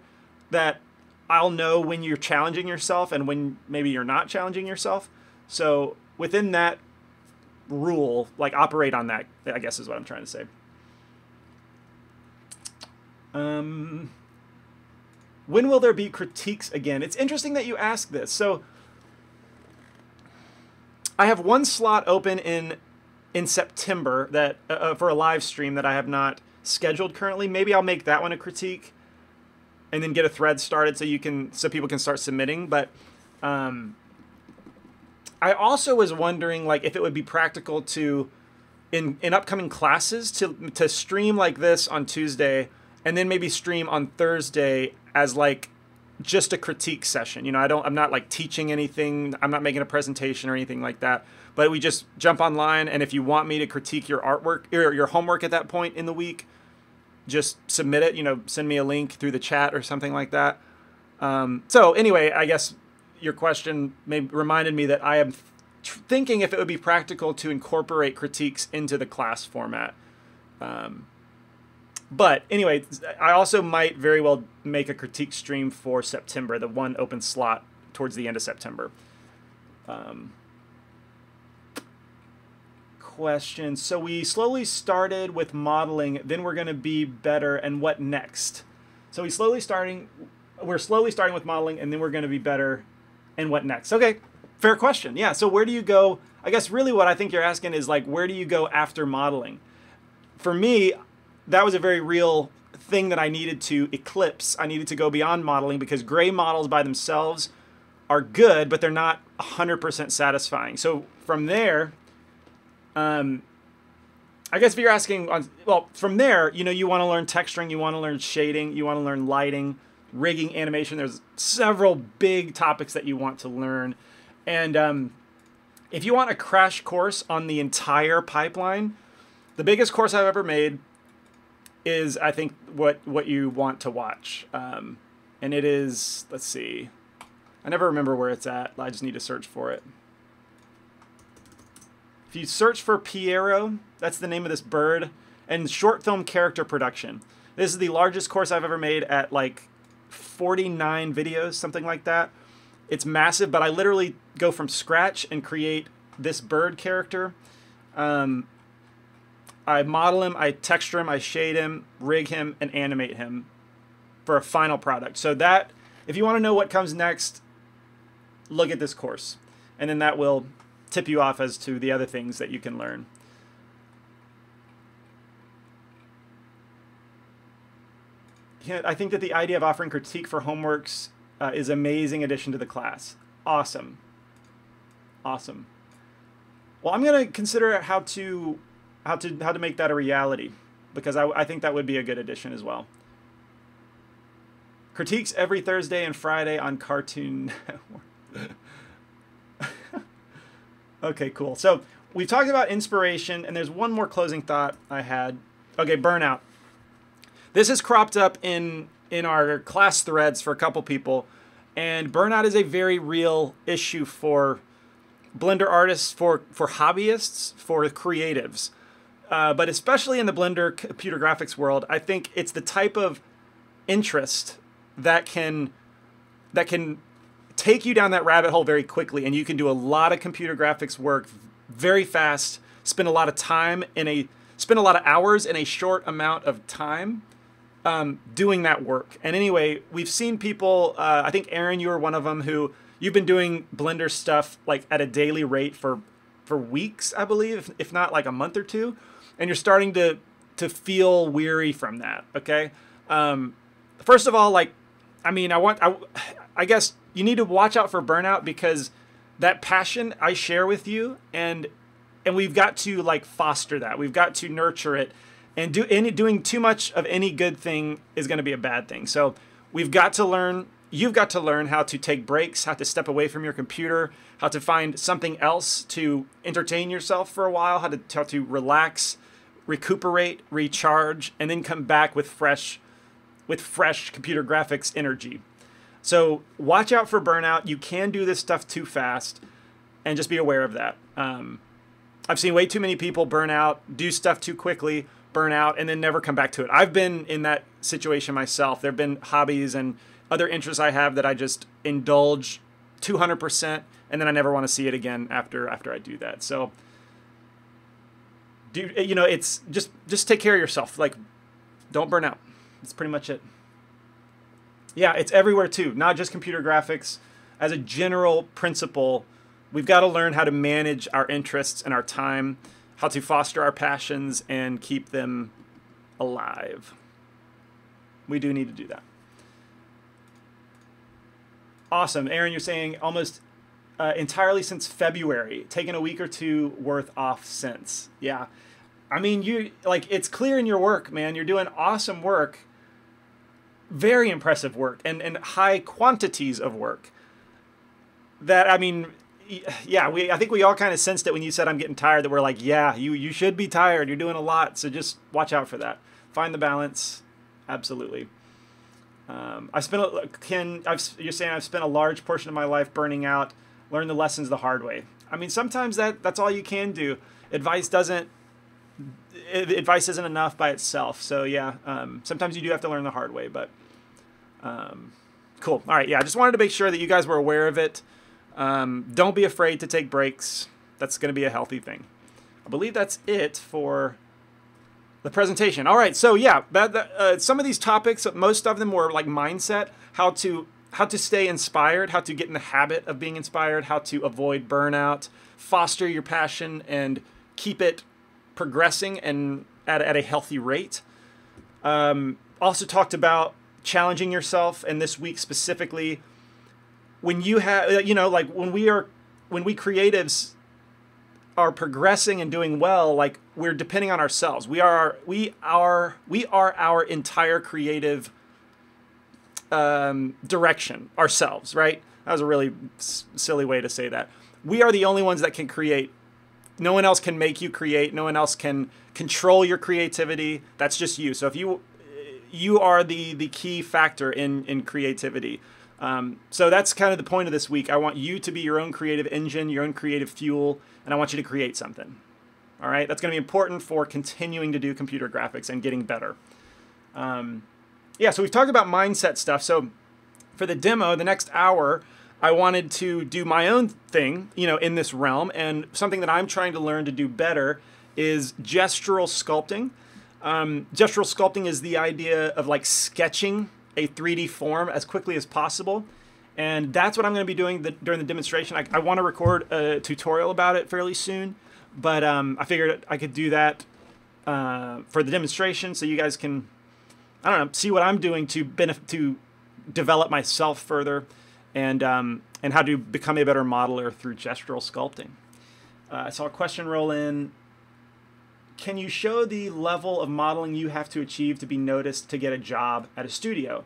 that I'll know when you're challenging yourself and when maybe you're not challenging yourself. So within that rule, like, operate on that, I guess is what I'm trying to say. When will there be critiques again? It's interesting that you ask this. So I have one slot open in September that for a live stream that I have not scheduled currently. Maybe I'll make that one a critique, and then get a thread started so people can start submitting. But I also was wondering, like, if it would be practical to in upcoming classes to stream like this on Tuesday and then maybe stream on Thursday as like just a critique session. You know, I'm not like teaching anything. I'm not making a presentation or anything like that. But we just jump online, and if you want me to critique your artwork or your homework at that point in the week, just submit it. You know, send me a link through the chat or something like that. So anyway, I guess your question reminded me that I am thinking if it would be practical to incorporate critiques into the class format. But anyway, I also might very well make a critique stream for September, the one open slot towards the end of September. Question. So we slowly started with modeling, then we're going to be better, and what next? So we're slowly starting with modeling, and then we're going to be better, and what next? Okay, fair question. Yeah, so where do you go? I guess really what I think you're asking is like, where do you go after modeling? For me, that was a very real thing that I needed to eclipse. I needed to go beyond modeling because gray models by themselves are good, but they're not 100% satisfying. So from there, I guess if you're asking, well, from there, you know, you want to learn texturing, you want to learn shading, you want to learn lighting, rigging, animation. There's several big topics that you want to learn. And if you want a crash course on the entire pipeline, the biggest course I've ever made is, I think, what you want to watch. And it is, let's see, I never remember where it's at. I just need to search for it. If you search for Piero, that's the name of this bird, and short film character production. This is the largest course I've ever made at like 49 videos, something like that. It's massive, but I literally go from scratch and create this bird character. I model him, I texture him, I shade him, rig him, and animate him for a final product. So that, if you want to know what comes next, look at this course. And then that will tip you off as to the other things that you can learn. Yeah, I think that the idea of offering critique for homeworks is an amazing addition to the class. Awesome. Awesome. Well, I'm going to consider how to make that a reality, because I think that would be a good addition as well. Critiques every Thursday and Friday on Cartoon Network. Okay, cool. So we've talked about inspiration, and there's one more closing thought I had. Okay, burnout. This has cropped up in our class threads for a couple people, and burnout is a very real issue for Blender artists, for hobbyists, for creatives. But especially in the Blender computer graphics world, I think it's the type of interest that can take you down that rabbit hole very quickly, and you can do a lot of computer graphics work very fast, spend a lot of hours in a short amount of time doing that work. And anyway, we've seen people, I think Aaron, you were one of them, who you've been doing Blender stuff like at a daily rate for weeks, I believe, if not like a month or two, and you're starting to feel weary from that. Okay, first of all, like, I mean, I guess you need to watch out for burnout, because that passion I share with you, and we've got to like foster that. We've got to nurture it, and doing too much of any good thing is going to be a bad thing. So we've got to learn. You've got to learn how to take breaks, how to step away from your computer, how to find something else to entertain yourself for a while, how to relax, recuperate, recharge, and then come back with fresh computer graphics energy. So watch out for burnout. You can do this stuff too fast, and just be aware of that. I've seen way too many people burn out, do stuff too quickly, burn out, and then never come back to it. I've been in that situation myself. There have been hobbies and other interests I have that I just indulge 200%, and then I never want to see it again after I do that. So, it's just take care of yourself. Like, don't burn out. That's pretty much it. Yeah, it's everywhere too, not just computer graphics. As a general principle, we've got to learn how to manage our interests and our time, how to foster our passions and keep them alive. We do need to do that. Awesome. Aaron, you're saying almost entirely since February, taken a week or two worth off since. Yeah. I mean, it's clear in your work, man. You're doing awesome work. very impressive work and high quantities of work. That, I mean, yeah, I think we all kind of sensed it when you said I'm getting tired, that we're like, yeah, you should be tired. You're doing a lot, so just watch out for that. Find the balance. Absolutely. You're saying I've spent a large portion of my life burning out, learn the lessons the hard way. I mean, sometimes that's all you can do. Advice isn't enough by itself. So yeah, sometimes you do have to learn the hard way, but cool. All right. Yeah. I just wanted to make sure that you guys were aware of it. Don't be afraid to take breaks. That's going to be a healthy thing. I believe that's it for the presentation. All right, so yeah, some of these topics, most of them were like mindset, how to stay inspired, how to get in the habit of being inspired, how to avoid burnout, foster your passion, and keep it progressing and at a healthy rate. Also talked about challenging yourself, and this week specifically, when you have, like when we creatives are progressing and doing well, like we're depending on ourselves. We are our entire creative direction ourselves, right? That was a really silly way to say that. We are the only ones that can create. No one else can make you create. No one else can control your creativity. That's just you. So if you are the key factor in creativity. So that's kind of the point of this week. I want you to be your own creative engine, your own creative fuel, and I want you to create something. All right? That's going to be important for continuing to do computer graphics and getting better. Yeah, so we've talked about mindset stuff. So for the demo, the next hour, I wanted to do my own thing, in this realm, and something that I'm trying to learn to do better is gestural sculpting. Gestural sculpting is the idea of like sketching a 3D form as quickly as possible. And that's what I'm going to be doing during the demonstration. I want to record a tutorial about it fairly soon, but I figured I could do that for the demonstration so you guys can, I don't know, see what I'm doing to develop myself further and how to become a better modeler through gestural sculpting. I saw a question roll in. Can you show the level of modeling you have to achieve to be noticed to get a job at a studio?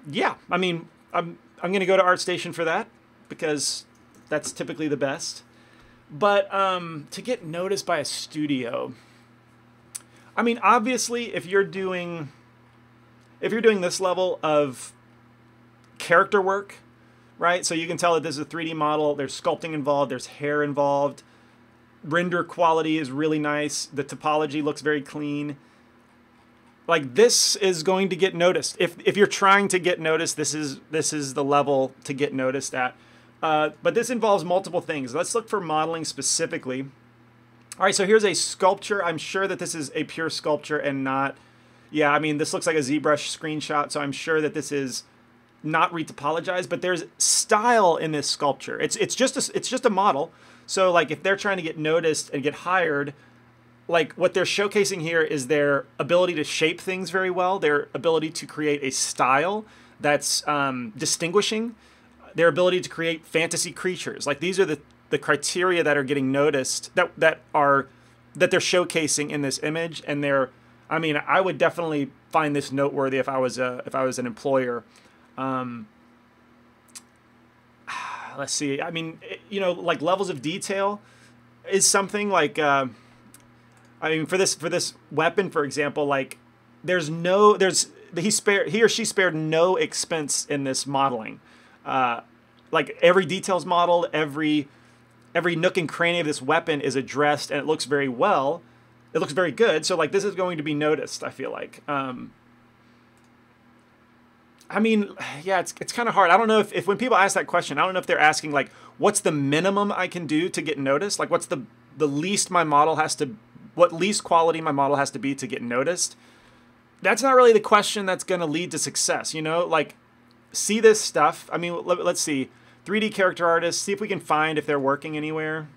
Yeah, I mean, I'm going to go to ArtStation for that because that's typically the best. But to get noticed by a studio, I mean, obviously, if you're doing this level of character work, right? So you can tell that this is a 3D model. There's sculpting involved. There's hair involved. Render quality is really nice. The topology looks very clean. Like, this is going to get noticed. If you're trying to get noticed, this is the level to get noticed at. But this involves multiple things. Let's look for modeling specifically. All right, so here's a sculpture. I'm sure that this is a pure sculpture and not... Yeah, I mean, this looks like a ZBrush screenshot, so I'm sure that this is not retopologized, but there's style in this sculpture. It's just a model. So like if they're trying to get noticed and get hired, like what they're showcasing here is their ability to shape things very well, their ability to create a style that's distinguishing, their ability to create fantasy creatures. Like these are the criteria that are getting noticed, that they're showcasing in this image, and I mean, I would definitely find this noteworthy if I was an employer. Let's see. I mean, like levels of detail is something like, I mean, for this weapon, for example, like he or she spared no expense in this modeling. Like every detail's modeled, every nook and cranny of this weapon is addressed, and it looks very well. It looks very good. So like this is going to be noticed, I feel like. I mean, yeah, it's kind of hard. I don't know if when people ask that question, I don't know if they're asking like, what's the minimum I can do to get noticed? Like what's the least what least quality my model has to be to get noticed? That's not really the question that's going to lead to success, like see this stuff. I mean, let's see. 3D character artists, see if we can find if they're working anywhere.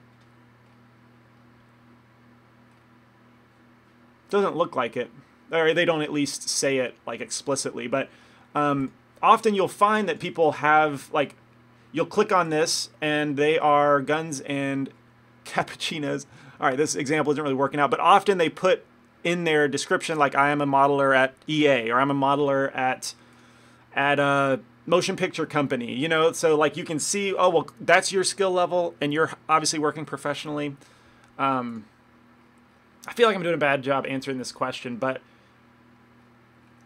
Doesn't look like it. Or they don't at least say it like explicitly, but often you'll find that people have, like, you'll click on this and they are guns and cappuccinos. All right, this example isn't really working out, but often they put in their description, like I am a modeler at EA, or I'm a modeler at a motion picture company, you know, so like you can see, oh, well, that's your skill level and you're obviously working professionally. I feel like I'm doing a bad job answering this question, but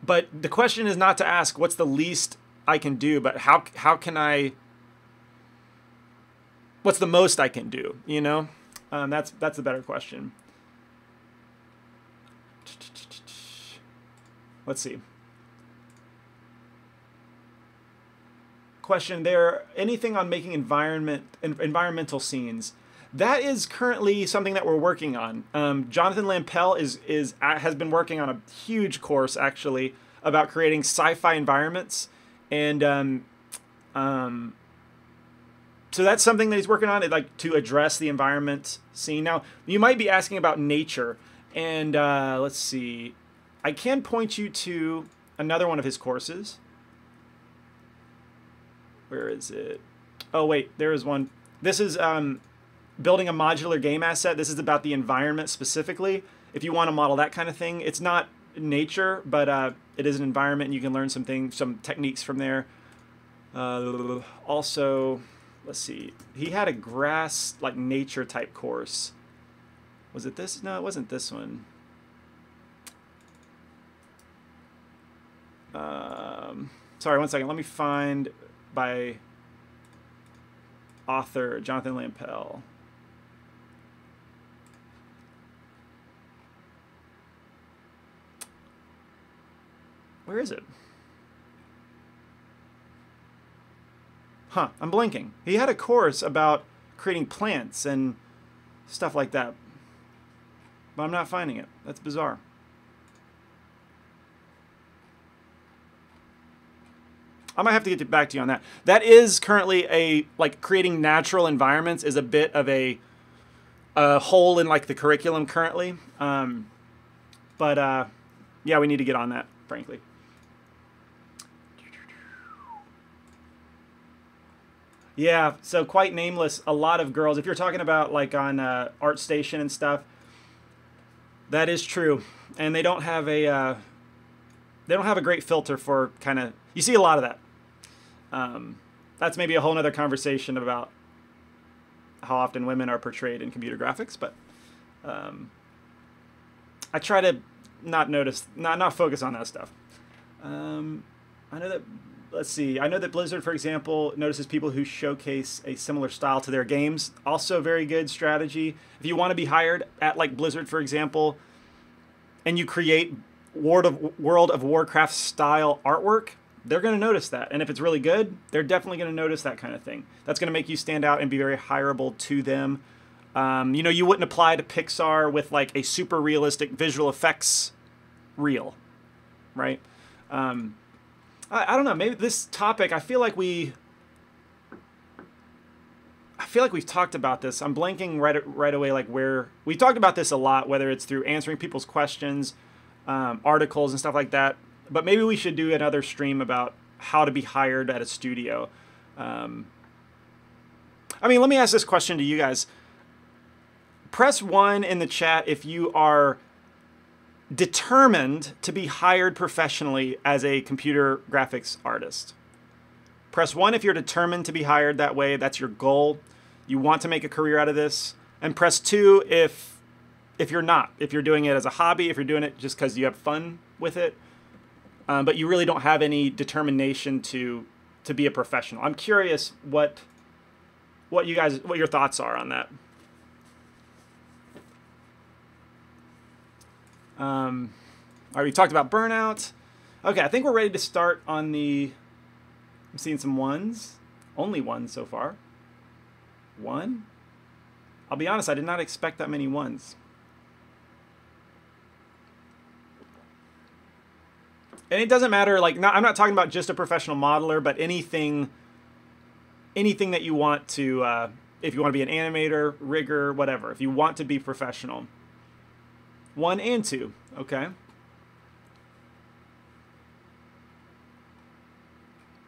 the question is not to ask what's the least I can do, but how can I, what's the most I can do, you know? That's a better question. Let's see. Question there, anything on making environmental scenes? That is currently something that we're working on. Jonathan Lampel has been working on a huge course actually about creating sci-fi environments, and so that's something that he's working on, like to address the environment scene. Now you might be asking about nature, and let's see, I can point you to another one of his courses. Where is it? Oh wait, there is one. This is building a modular game asset. This is about the environment specifically. If you want to model that kind of thing, it's not nature, but it is an environment, and you can learn some techniques from there. Also, let's see. He had a grass, like nature type course. Was it this? No, it wasn't this one. Sorry, one second. Let me find by author Jonathan Lampel. Where is it? Huh, I'm blinking. He had a course about creating plants and stuff like that, but I'm not finding it. That's bizarre. I might have to get back to you on that. That is currently like creating natural environments is a bit of a hole in like the curriculum currently. Yeah, we need to get on that, frankly. Yeah, so Quite Nameless, a lot of girls, if you're talking about like on ArtStation and stuff, that is true. And they don't have a great filter for kind of, you see a lot of that. That's maybe a whole nother conversation about how often women are portrayed in computer graphics, but I try to not focus on that stuff. I know that, let's see, I know that Blizzard, for example, notices people who showcase a similar style to their games. Also very good strategy. If you want to be hired at like Blizzard, for example, and you create World of Warcraft style artwork, they're going to notice that. And if it's really good, they're definitely going to notice that kind of thing. That's going to make you stand out and be very hireable to them. You know, you wouldn't apply to Pixar with like a super realistic visual effects reel, right? I don't know. Maybe this topic, I feel like we've talked about this. I'm blanking right away, like where we talked about this a lot, whether it's through answering people's questions, articles and stuff like that. But maybe we should do another stream about how to be hired at a studio. I mean, let me ask this question to you guys. Press 1 in the chat if you are determined to be hired professionally as a computer graphics artist. Press 1 if you're determined to be hired that way. That's your goal. You want to make a career out of this. And press 2 if you're not. If you're doing it as a hobby, if you're doing it just because you have fun with it. But you really don't have any determination to be a professional. I'm curious what your thoughts are on that. All right, we talked about burnout. Okay, I think we're ready to start on the. I'm seeing some ones. Only one so far. One. I'll be honest, I did not expect that many ones. And it doesn't matter, like, I'm not talking about just a professional modeler, but anything that you want to, if you want to be an animator, rigger, whatever, if you want to be professional. 1 and 2, okay.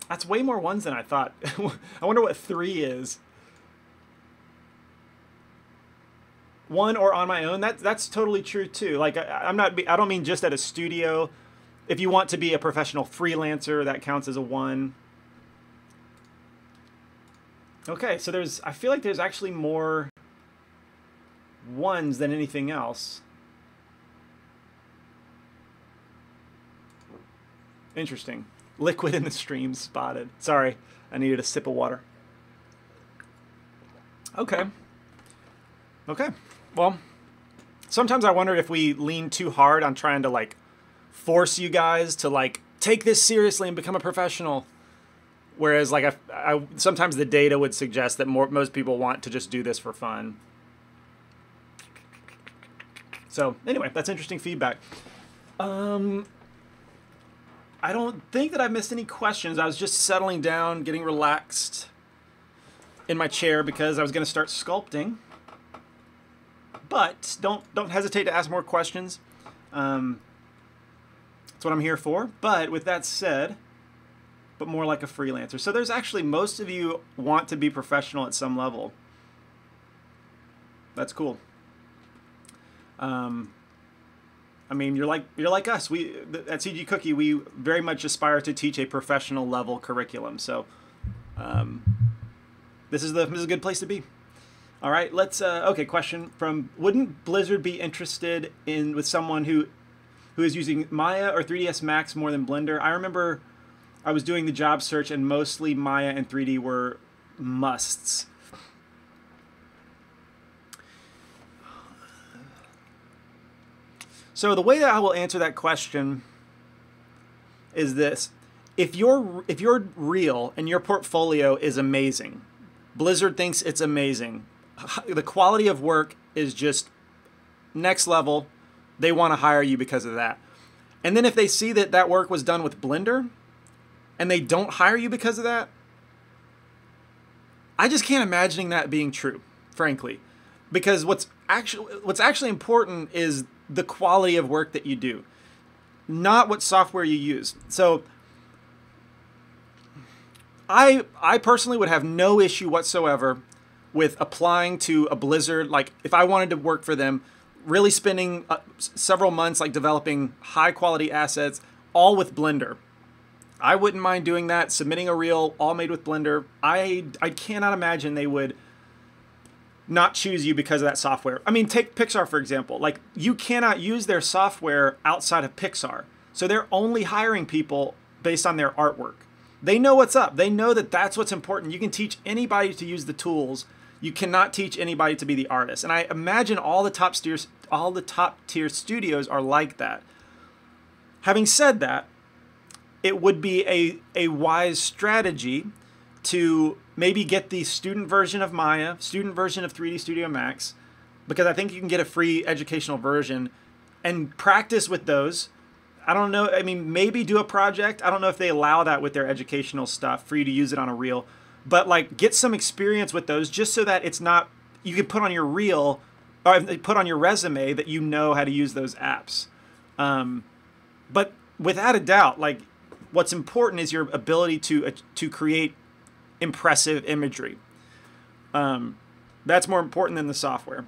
That's way more ones than I thought. I wonder what 3 is. one or on my own, that's totally true too. Like I don't mean just at a studio. If you want to be a professional freelancer, that counts as a 1. Okay, so I feel like there's actually more 1s than anything else. Interesting. Liquid in the stream spotted. Sorry, I needed a sip of water. Okay. Okay. Well, sometimes I wonder if we lean too hard on trying to like force you guys to like take this seriously and become a professional. Whereas like I sometimes the data would suggest that most people want to just do this for fun. So anyway, that's interesting feedback. I don't think that I've missed any questions. I was just settling down, getting relaxed in my chair because I was going to start sculpting. But don't hesitate to ask more questions. That's what I'm here for. But with that said, but more like a freelancer. So there's actually, most of you want to be professional at some level. That's cool. I mean, you're like us. We at CG Cookie, we very much aspire to teach a professional level curriculum. So this is a good place to be. All right, let's. Okay, question from: wouldn't Blizzard be interested with someone who is using Maya or 3ds Max more than Blender? I remember I was doing the job search and mostly Maya and 3D were musts. So the way that I will answer that question is this: if your reel and your portfolio is amazing, Blizzard thinks it's amazing, the quality of work is just next level, they want to hire you because of that. And then if they see that that work was done with Blender and they don't hire you because of that, I just can't imagine that being true, frankly. Because what's actually important is the quality of work that you do, not what software you use. So I personally would have no issue whatsoever with applying to a Blizzard. Like if I wanted to work for them, really spending several months like developing high quality assets, all with Blender. I wouldn't mind doing that, submitting a reel all made with Blender. I cannot imagine they would not choose you because of that software. I mean, take Pixar, for example. Like, you cannot use their software outside of Pixar. So they're only hiring people based on their artwork. They know what's up. They know that that's what's important. You can teach anybody to use the tools. You cannot teach anybody to be the artist. And I imagine all the top tier studios are like that. Having said that, it would be a wise strategy to maybe get the student version of Maya, student version of 3D Studio Max, because I think you can get a free educational version and practice with those. I don't know. I mean, maybe do a project. I don't know if they allow that with their educational stuff for you to use it on a reel, but like get some experience with those just so that it's not, you can put on your reel or put on your resume that you know how to use those apps. But without a doubt, like what's important is your ability to create impressive imagery. That's more important than the software.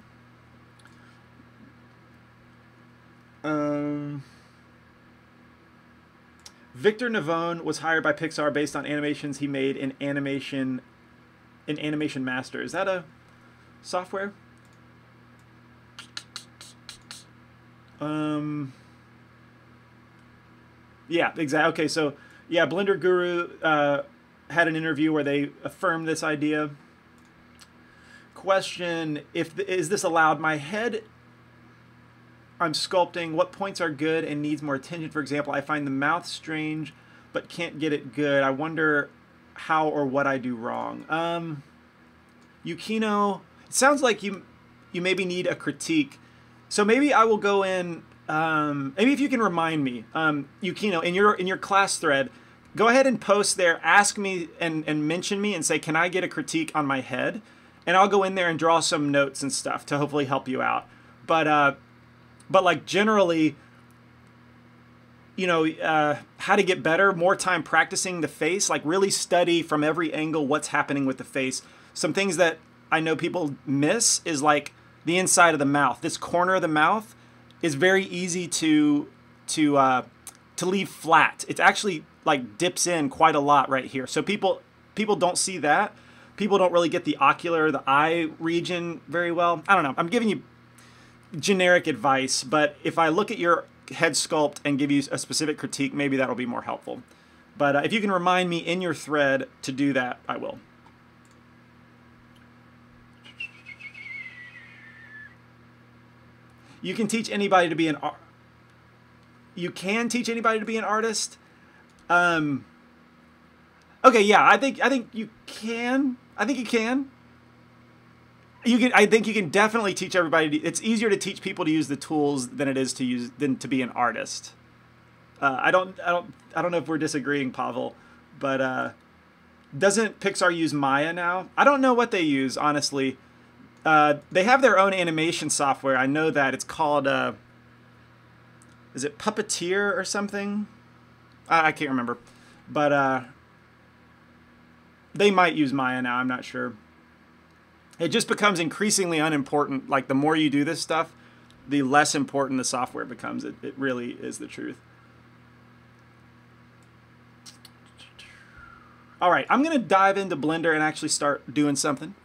Victor Navone was hired by Pixar based on animations he made in Animation Master. Is that a software? Yeah, exactly. Okay, so yeah, Blender Guru had an interview where they affirmed this idea. Question: is this allowed? My head, I'm sculpting. What points are good and needs more attention? For example, I find the mouth strange, but can't get it good. I wonder how or what I do wrong. Yukino, it sounds like you maybe need a critique. So maybe I will go in. Maybe if you can remind me, Yukino, in your class thread, go ahead and post there. Ask me and mention me and say, can I get a critique on my head? And I'll go in there and draw some notes and stuff to hopefully help you out. But like generally, you know, how to get better, more time practicing the face, like really study from every angle what's happening with the face. Some things that I know people miss is like the inside of the mouth. This corner of the mouth is very easy to leave flat. It's actually like dips in quite a lot right here. So people don't see that. People don't really get the ocular, the eye region very well. I don't know. I'm giving you generic advice, but if I look at your head sculpt and give you a specific critique, maybe that'll be more helpful. But if you can remind me in your thread to do that, I will. You can teach anybody to be an art. You can teach anybody to be an artist. Okay, yeah, I think you can. I think you can. You can. I think you can definitely teach everybody. It's easier to teach people to use the tools than it is to be an artist. I don't know if we're disagreeing, Pavel, but doesn't Pixar use Maya now? I don't know what they use, honestly. They have their own animation software. I know that. It's called, is it Puppeteer or something? I can't remember. But they might use Maya now. I'm not sure. It just becomes increasingly unimportant. Like, the more you do this stuff, the less important the software becomes. It really is the truth. All right, I'm going to dive into Blender and actually start doing something.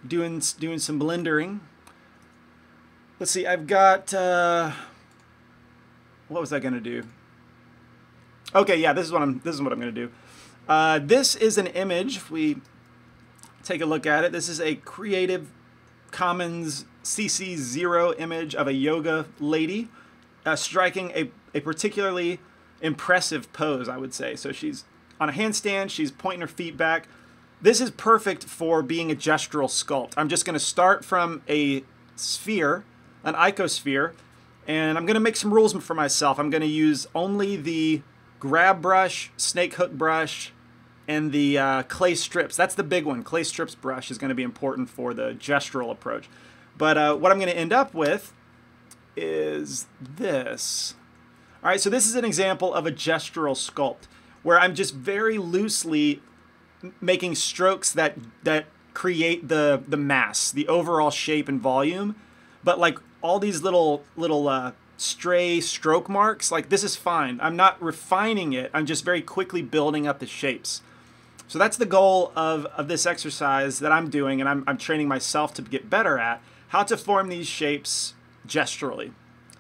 Doing some blendering. Let's see, I've got, what was I going to do? Okay, yeah, this is what I'm going to do. This is an image. If we take a look at it, this is a Creative Commons CC0 image of a yoga lady striking a particularly impressive pose, I would say. So she's on a handstand, she's pointing her feet back. This is perfect for being a gestural sculpt. I'm just going to start from a sphere, an icosphere, and I'm going to make some rules for myself. I'm going to use only the grab brush, snake hook brush, and the clay strips. That's the big one. Clay strips brush is going to be important for the gestural approach. But what I'm going to end up with is this. All right, so this is an example of a gestural sculpt where I'm just very loosely making strokes that create the mass, the overall shape and volume, but like all these little stray stroke marks, like this is fine. I'm not refining it. I'm just very quickly building up the shapes. So that's the goal of this exercise that I'm doing, and I'm training myself to get better at how to form these shapes gesturally,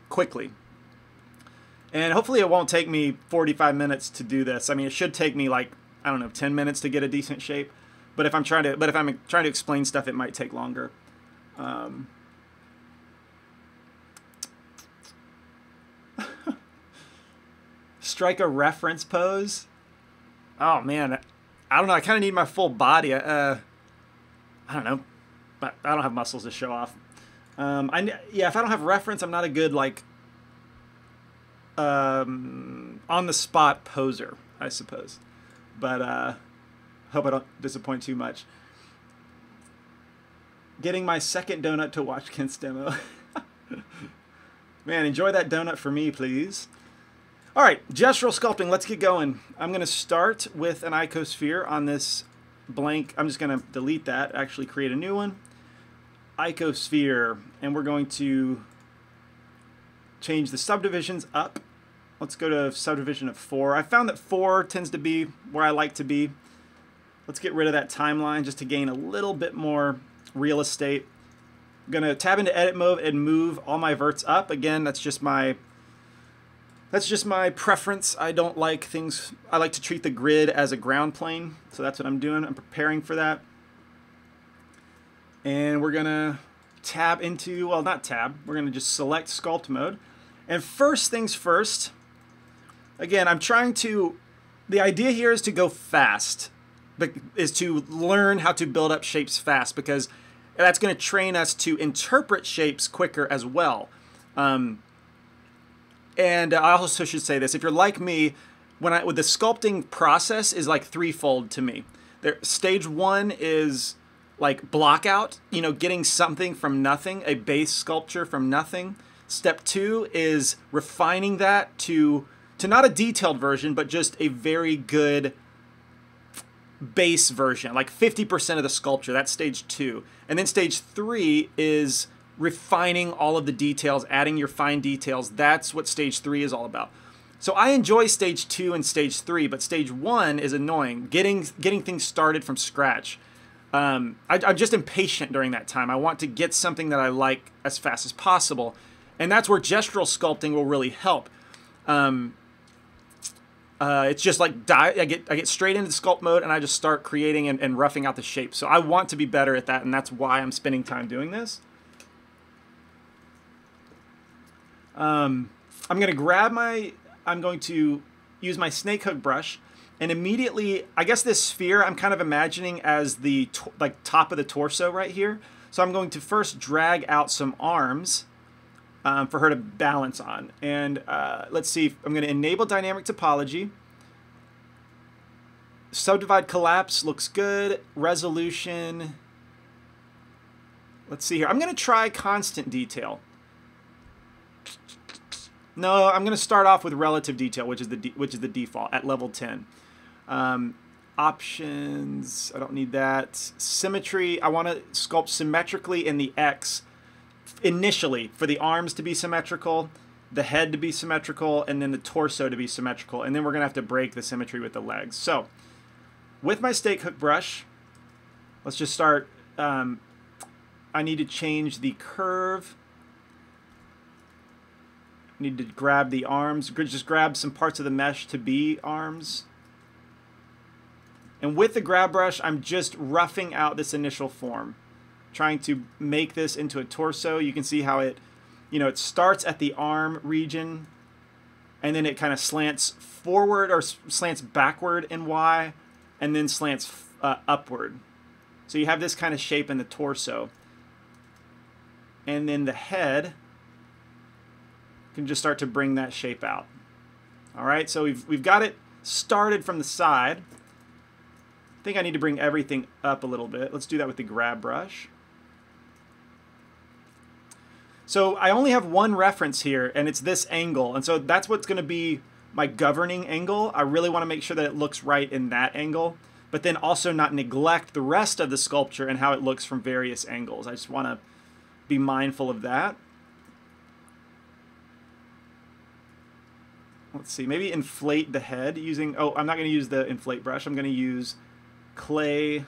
quickly. And hopefully it won't take me 45 minutes to do this. I mean, it should take me like, I don't know, 10 minutes to get a decent shape. But if I'm trying to explain stuff, it might take longer. Strike a reference pose. Oh man, I don't know. I kind of need my full body. I don't know, but I don't have muscles to show off. Yeah, if I don't have reference, I'm not a good like on the spot poser, I suppose. But hope I don't disappoint too much. Getting my second donut to watch Kent's demo. Man, enjoy that donut for me, please. All right, gestural sculpting, let's get going. I'm going to start with an icosphere on this blank. I'm just going to delete that, actually create a new one. Icosphere, and we're going to change the subdivisions up. Let's go to subdivision of 4. I found that 4 tends to be where I like to be. Let's get rid of that timeline just to gain a little bit more real estate. I'm going to tab into edit mode and move all my verts up. Again, that's just my preference. I don't like things, I like to treat the grid as a ground plane. So that's what I'm doing. I'm preparing for that. And we're going to tab into, well, not tab, we're going to just select sculpt mode. And first things first, again, the idea here is to go fast, is to learn how to build up shapes fast, because that's going to train us to interpret shapes quicker as well. And I also should say this, if you're like me, with the sculpting process is like threefold to me. Stage 1 is like block out, getting something from nothing, a base sculpture from nothing. Step 2 is refining that to not a detailed version, but just a very good base version, like 50% of the sculpture. That's stage 2. And then stage 3 is refining all of the details, adding your fine details. That's what stage 3 is all about. So I enjoy stage 2 and stage 3, but stage 1 is annoying, getting things started from scratch. I'm just impatient during that time. I want to get something that I like as fast as possible. And that's where gestural sculpting will really help. It's just like I get straight into the sculpt mode and I just start creating and roughing out the shape. So I want to be better at that, and that's why I'm spending time doing this. I'm going to use my snake hook brush, and immediately, I guess this sphere I'm kind of imagining as the top of the torso right here. So I'm going to first drag out some arms for her to balance on. And let's see, I'm going to enable dynamic topology. Subdivide collapse looks good. Resolution. Let's see here. I'm going to try constant detail. No, I'm going to start off with relative detail, which is the default at level 10. Options, I don't need that. Symmetry, I want to sculpt symmetrically in the X initially, for the arms to be symmetrical, the head to be symmetrical, and then the torso to be symmetrical. And then we're going to have to break the symmetry with the legs. So with my snake hook brush, let's just start. I need to change the curve. Need to grab the arms, just grab some parts of the mesh to be arms. And with the grab brush, I'm just roughing out this initial form, trying to make this into a torso. You can see how it starts at the arm region, and then it kind of slants forward or slants backward in Y, and then slants upward. So you have this kind of shape in the torso. And then the head can just start to bring that shape out. All right, so we've got it started from the side. I think I need to bring everything up a little bit. Let's do that with the grab brush. So I only have one reference here, and it's this angle. And so that's what's going to be my governing angle. I really want to make sure that it looks right in that angle, but then also not neglect the rest of the sculpture and how it looks from various angles. I just want to be mindful of that. Let's see, maybe inflate the head using, I'm not going to use the inflate brush. I'm going to use clay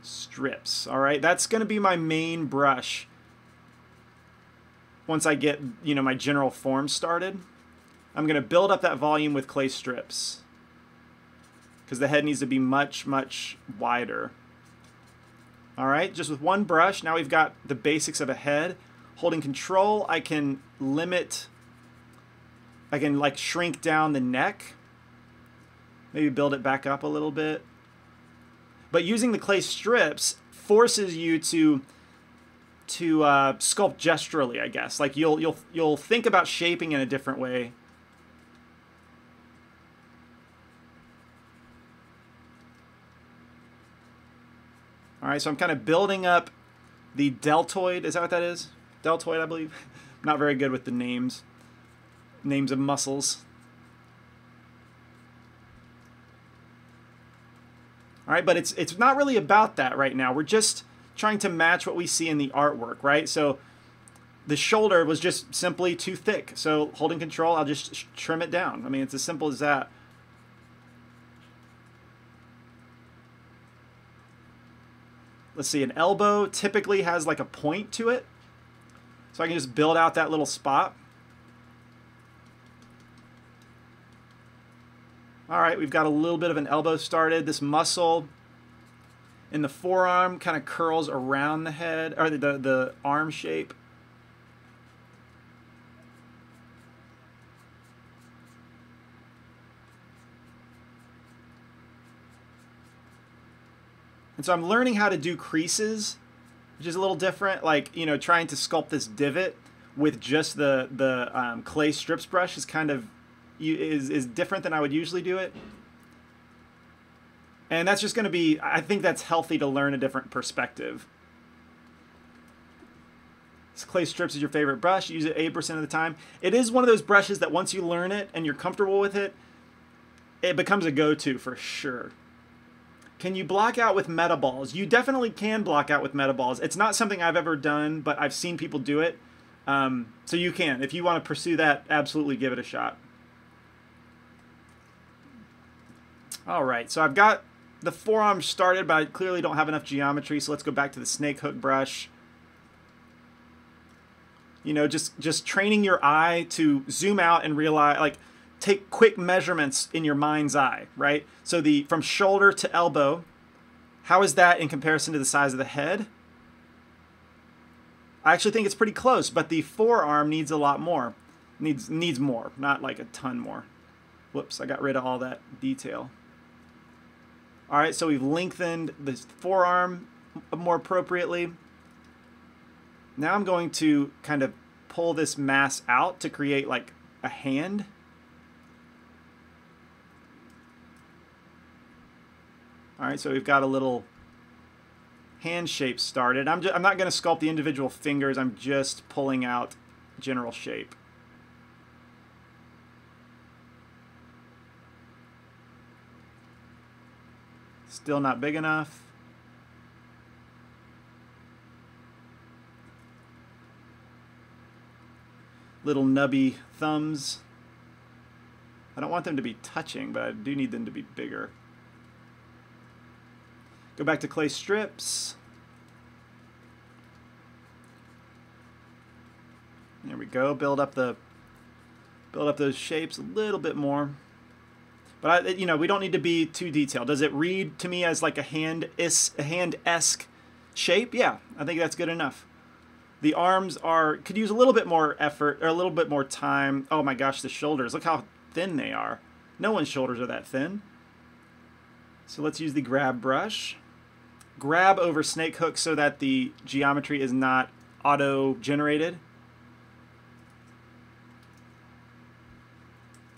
strips. All right, that's going to be my main brush once I get, my general form started. I'm going to build up that volume with clay strips because the head needs to be much, much wider. All right, just with one brush, now we've got the basics of a head. Holding control, I can like shrink down the neck, maybe build it back up a little bit. But using the clay strips forces you to sculpt gesturally, I guess. Like you'll think about shaping in a different way. All right, so I'm kind of building up the deltoid. Is that what that is? Deltoid, I believe. I'm not very good with the names of muscles. All right, but it's not really about that right now. We're just trying to match what we see in the artwork, right? So the shoulder was just simply too thick. So holding control, I'll just trim it down. I mean, it's as simple as that. Let's see, an elbow typically has like a point to it. So I can just build out that little spot. All right, we've got a little bit of an elbow started. This muscle in the forearm kind of curls around the head, or the arm shape. And so I'm learning how to do creases, which is a little different. Like, trying to sculpt this divot with just the clay strips brush is kind of is different than I would usually do it. And that's just going to be, I think that's healthy to learn a different perspective. This clay strips is your favorite brush. Use it 80% of the time. It is one of those brushes that once you learn it and you're comfortable with it, it becomes a go-to for sure. Can you block out with meta balls? You definitely can block out with meta balls. It's not something I've ever done, but I've seen people do it. So you can. If you want to pursue that, absolutely give it a shot. All right, so I've got the forearm started, but I clearly don't have enough geometry, so let's go back to the snake hook brush. You know, just training your eye to zoom out and realize, like, take quick measurements in your mind's eye, right? So from shoulder to elbow, how is that in comparison to the size of the head? I actually think it's pretty close, but the forearm needs a lot more. Needs more, not like a ton more. Whoops, I got rid of all that detail. All right, so we've lengthened the forearm more appropriately. Now I'm going to kind of pull this mass out to create like a hand. All right, so we've got a little hand shape started. I'm not going to sculpt the individual fingers. I'm just pulling out general shape. Still not big enough. Little nubby thumbs. I don't want them to be touching, but I do need them to be bigger. Go back to clay strips. There we go. Build up those shapes a little bit more. But you know, we don't need to be too detailed. Does it read to me as like a hand-esque shape? Yeah, I think that's good enough. The arms could use a little bit more effort or a little bit more time. Oh my gosh, the shoulders. Look how thin they are. No one's shoulders are that thin. So let's use the grab brush. Grab over snake hook so that the geometry is not auto-generated.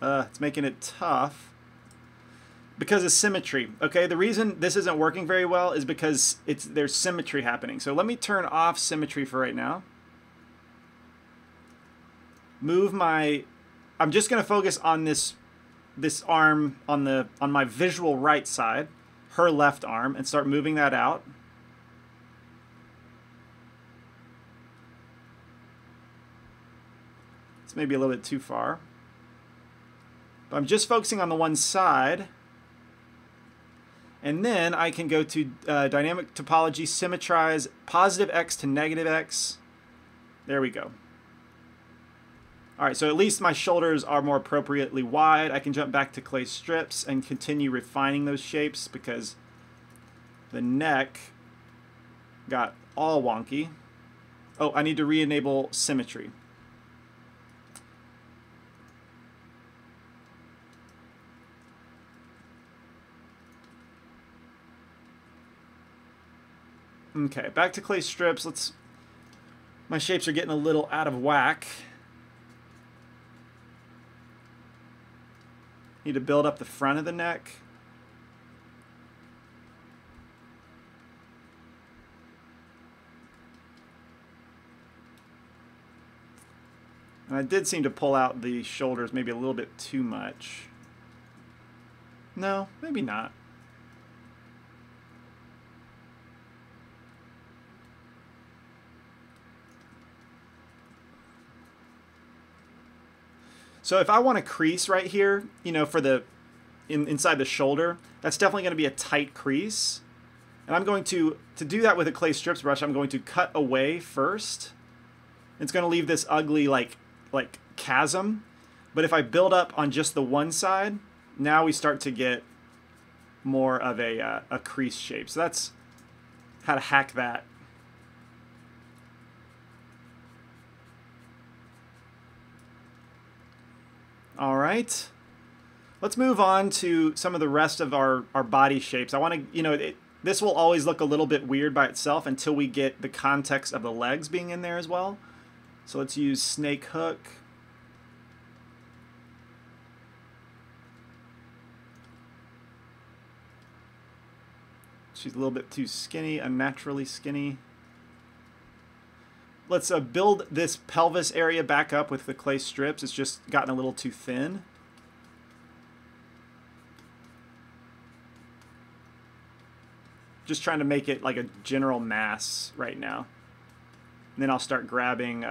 It's making it tough because of symmetry. Okay, the reason this isn't working very well is because there's symmetry happening. So let me turn off symmetry for right now. I'm just going to focus on this arm on my visual right side, her left arm, and start moving that out. It's maybe a little bit too far. But I'm just focusing on the one side. And then I can go to dynamic topology, symmetrize positive X to negative X. There we go. All right, so at least my shoulders are more appropriately wide. I can jump back to clay strips and continue refining those shapes because the neck got all wonky. Oh, I need to re-enable symmetry. Okay, back to clay strips. My shapes are getting a little out of whack. Need to build up the front of the neck. And I did seem to pull out the shoulders maybe a little bit too much. No, maybe not. So if I want a crease right here, you know, for inside the shoulder, that's definitely going to be a tight crease. And I'm going to do that with a clay strips brush, I'm going to cut away first. It's going to leave this ugly like chasm. But if I build up on just the one side, now we start to get more of a crease shape. So that's how to hack that. All right, let's move on to some of the rest of our body shapes. I want to, you know, this will always look a little bit weird by itself until we get the context of the legs being in there as well. So let's use snake hook. She's a little bit too skinny, unnaturally skinny. Let's build this pelvis area back up with the clay strips. It's just gotten a little too thin. just trying to make it like a general mass right now. And then I'll start grabbing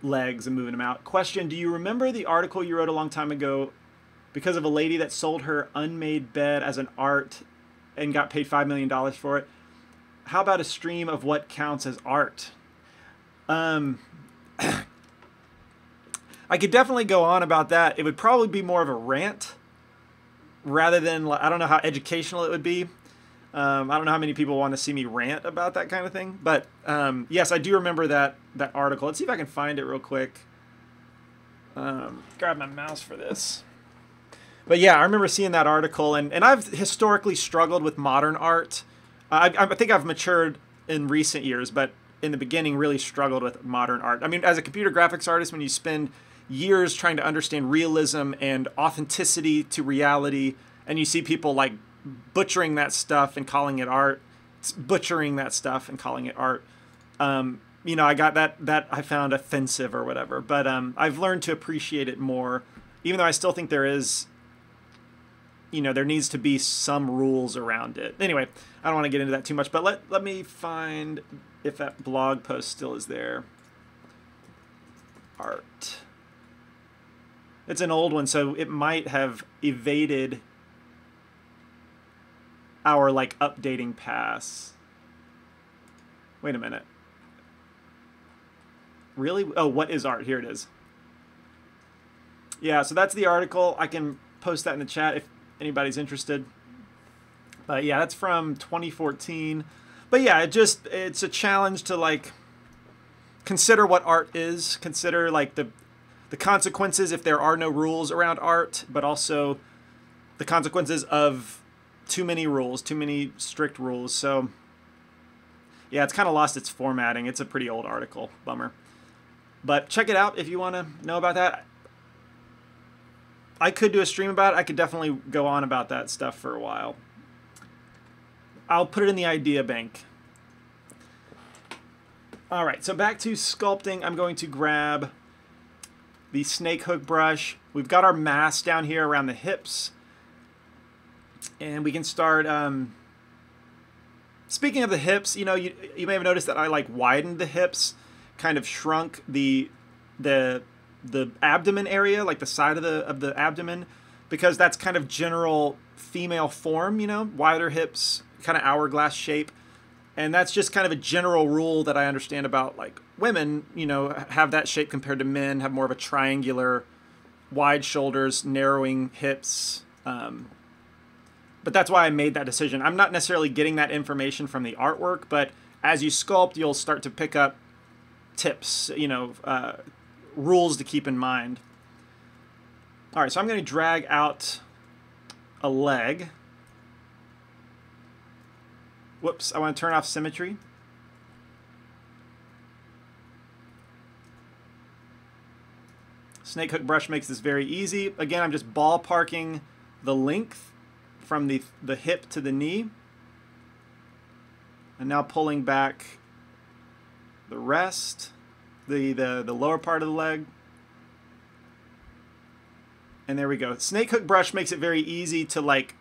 legs and moving them out. Question, do you remember the article you wrote a long time ago because of a lady that sold her unmade bed as an art and got paid $5 million for it? How about a stream of what counts as art? I could definitely go on about that. It would probably be more of a rant rather than, I don't know how educational it would be. I don't know how many people want to see me rant about that kind of thing. But yes, I do remember that article. Let's see if I can find it real quick. Grab my mouse for this. But yeah, I remember seeing that article. And I've historically struggled with modern art. I think I've matured in recent years, but in the beginning really struggled with modern art. I mean, as a computer graphics artist, when you spend years trying to understand realism and authenticity to reality, and you see people like butchering that stuff and calling it art, you know, I got that I found offensive or whatever. But I've learned to appreciate it more, even though I still think there is, you know, there needs to be some rules around it. Anyway, I don't want to get into that too much, but let me find if that blog post still is there. Art. It's an old one, so it might have evaded our like updating pass. Wait a minute. Really? Oh, what is art? Here it is. Yeah, so that's the article. I can post that in the chat if anybody's interested. But yeah, that's from 2014. But yeah, it's a challenge to like consider what art is, consider like the consequences if there are no rules around art, but also the consequences of too many rules, too many strict rules. So yeah, it's kind of lost its formatting. It's a pretty old article. Bummer. But check it out if you want to know about that. I could do a stream about it. I could definitely go on about that stuff for a while. I'll put it in the idea bank. All right, so back to sculpting. I'm going to grab the snake hook brush. We've got our mass down here around the hips. And we can start, speaking of the hips, you know, you may have noticed that I like widened the hips, kind of shrunk the abdomen area, like the side of the abdomen, because that's kind of general female form, you know, wider hips, kind of hourglass shape. And that's just kind of a general rule that I understand about like women, you know, have that shape compared to men, have more of a triangular, wide shoulders, narrowing hips. But that's why I made that decision. I'm not necessarily getting that information from the artwork, but as you sculpt, you'll start to pick up tips, you know, rules to keep in mind. All right, so I'm going to drag out a leg. Whoops, I want to turn off symmetry. Snake hook brush makes this very easy. Again, I'm just ballparking the length from the hip to the knee. And now pulling back the rest, the lower part of the leg. And there we go. Snake hook brush makes it very easy to like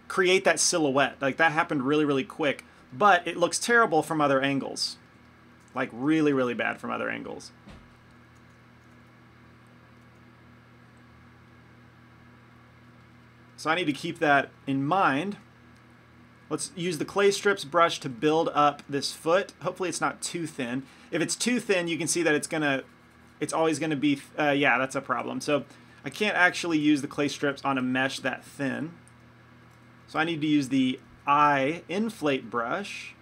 create that silhouette. Like that happened really, really quick, but it looks terrible from other angles. Like really, really bad from other angles. So I need to keep that in mind. Let's use the clay strips brush to build up this foot. Hopefully it's not too thin. If it's too thin, you can see that it's always gonna be, yeah, that's a problem. So I can't actually use the clay strips on a mesh that thin. So I need to use the eye inflate brush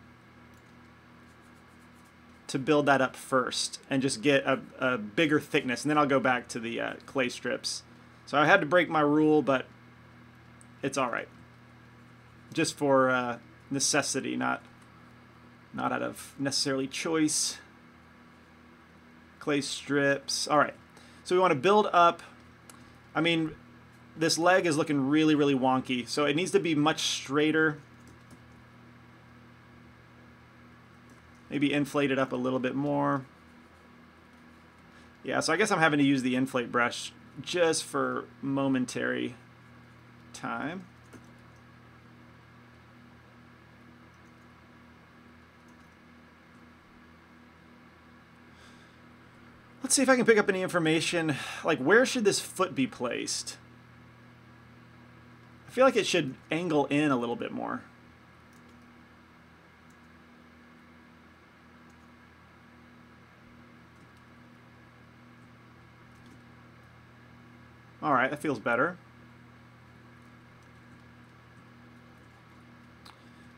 to build that up first and just get a bigger thickness, and then I'll go back to the clay strips. So I had to break my rule, but it's all right. Just for necessity, not out of necessarily choice. Clay strips. All right. So we want to build up. I mean, this leg is looking really, really wonky, so it needs to be much straighter. Maybe inflate it up a little bit more. Yeah, so I guess I'm having to use the inflate brush just for momentary time. Let's see if I can pick up any information. Like, where should this foot be placed? I feel like it should angle in a little bit more. All right, that feels better.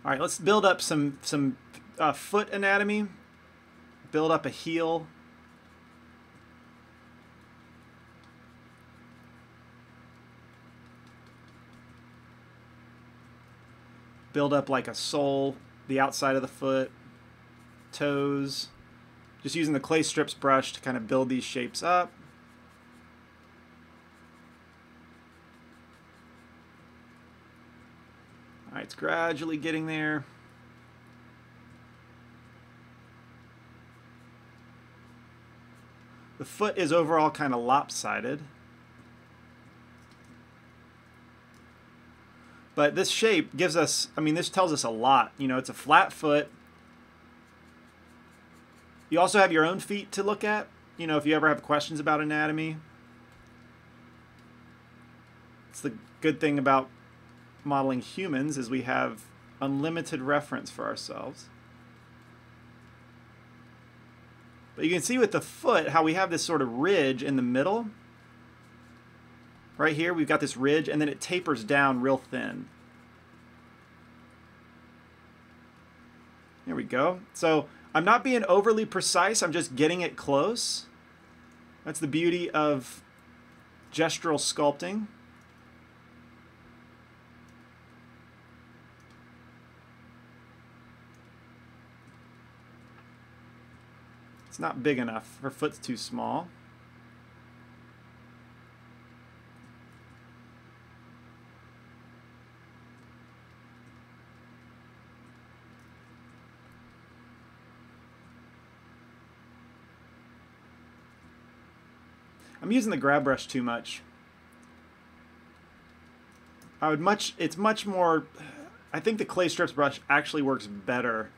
All right, let's build up some foot anatomy. Build up a heel. Build up like a sole, the outside of the foot, toes. Just using the clay strips brush to kind of build these shapes up. All right, it's gradually getting there. The foot is overall kind of lopsided. But this shape gives us, I mean, this tells us a lot. You know, it's a flat foot. You also have your own feet to look at, you know, if you ever have questions about anatomy. It's the good thing about modeling humans is we have unlimited reference for ourselves. But you can see with the foot how we have this sort of ridge in the middle. Right here, we've got this ridge, and then it tapers down real thin. There we go. So I'm not being overly precise. I'm just getting it close. That's the beauty of gestural sculpting. It's not big enough. Her foot's too small. I'm using the grab brush too much. It's much more, I think the clay strips brush actually works better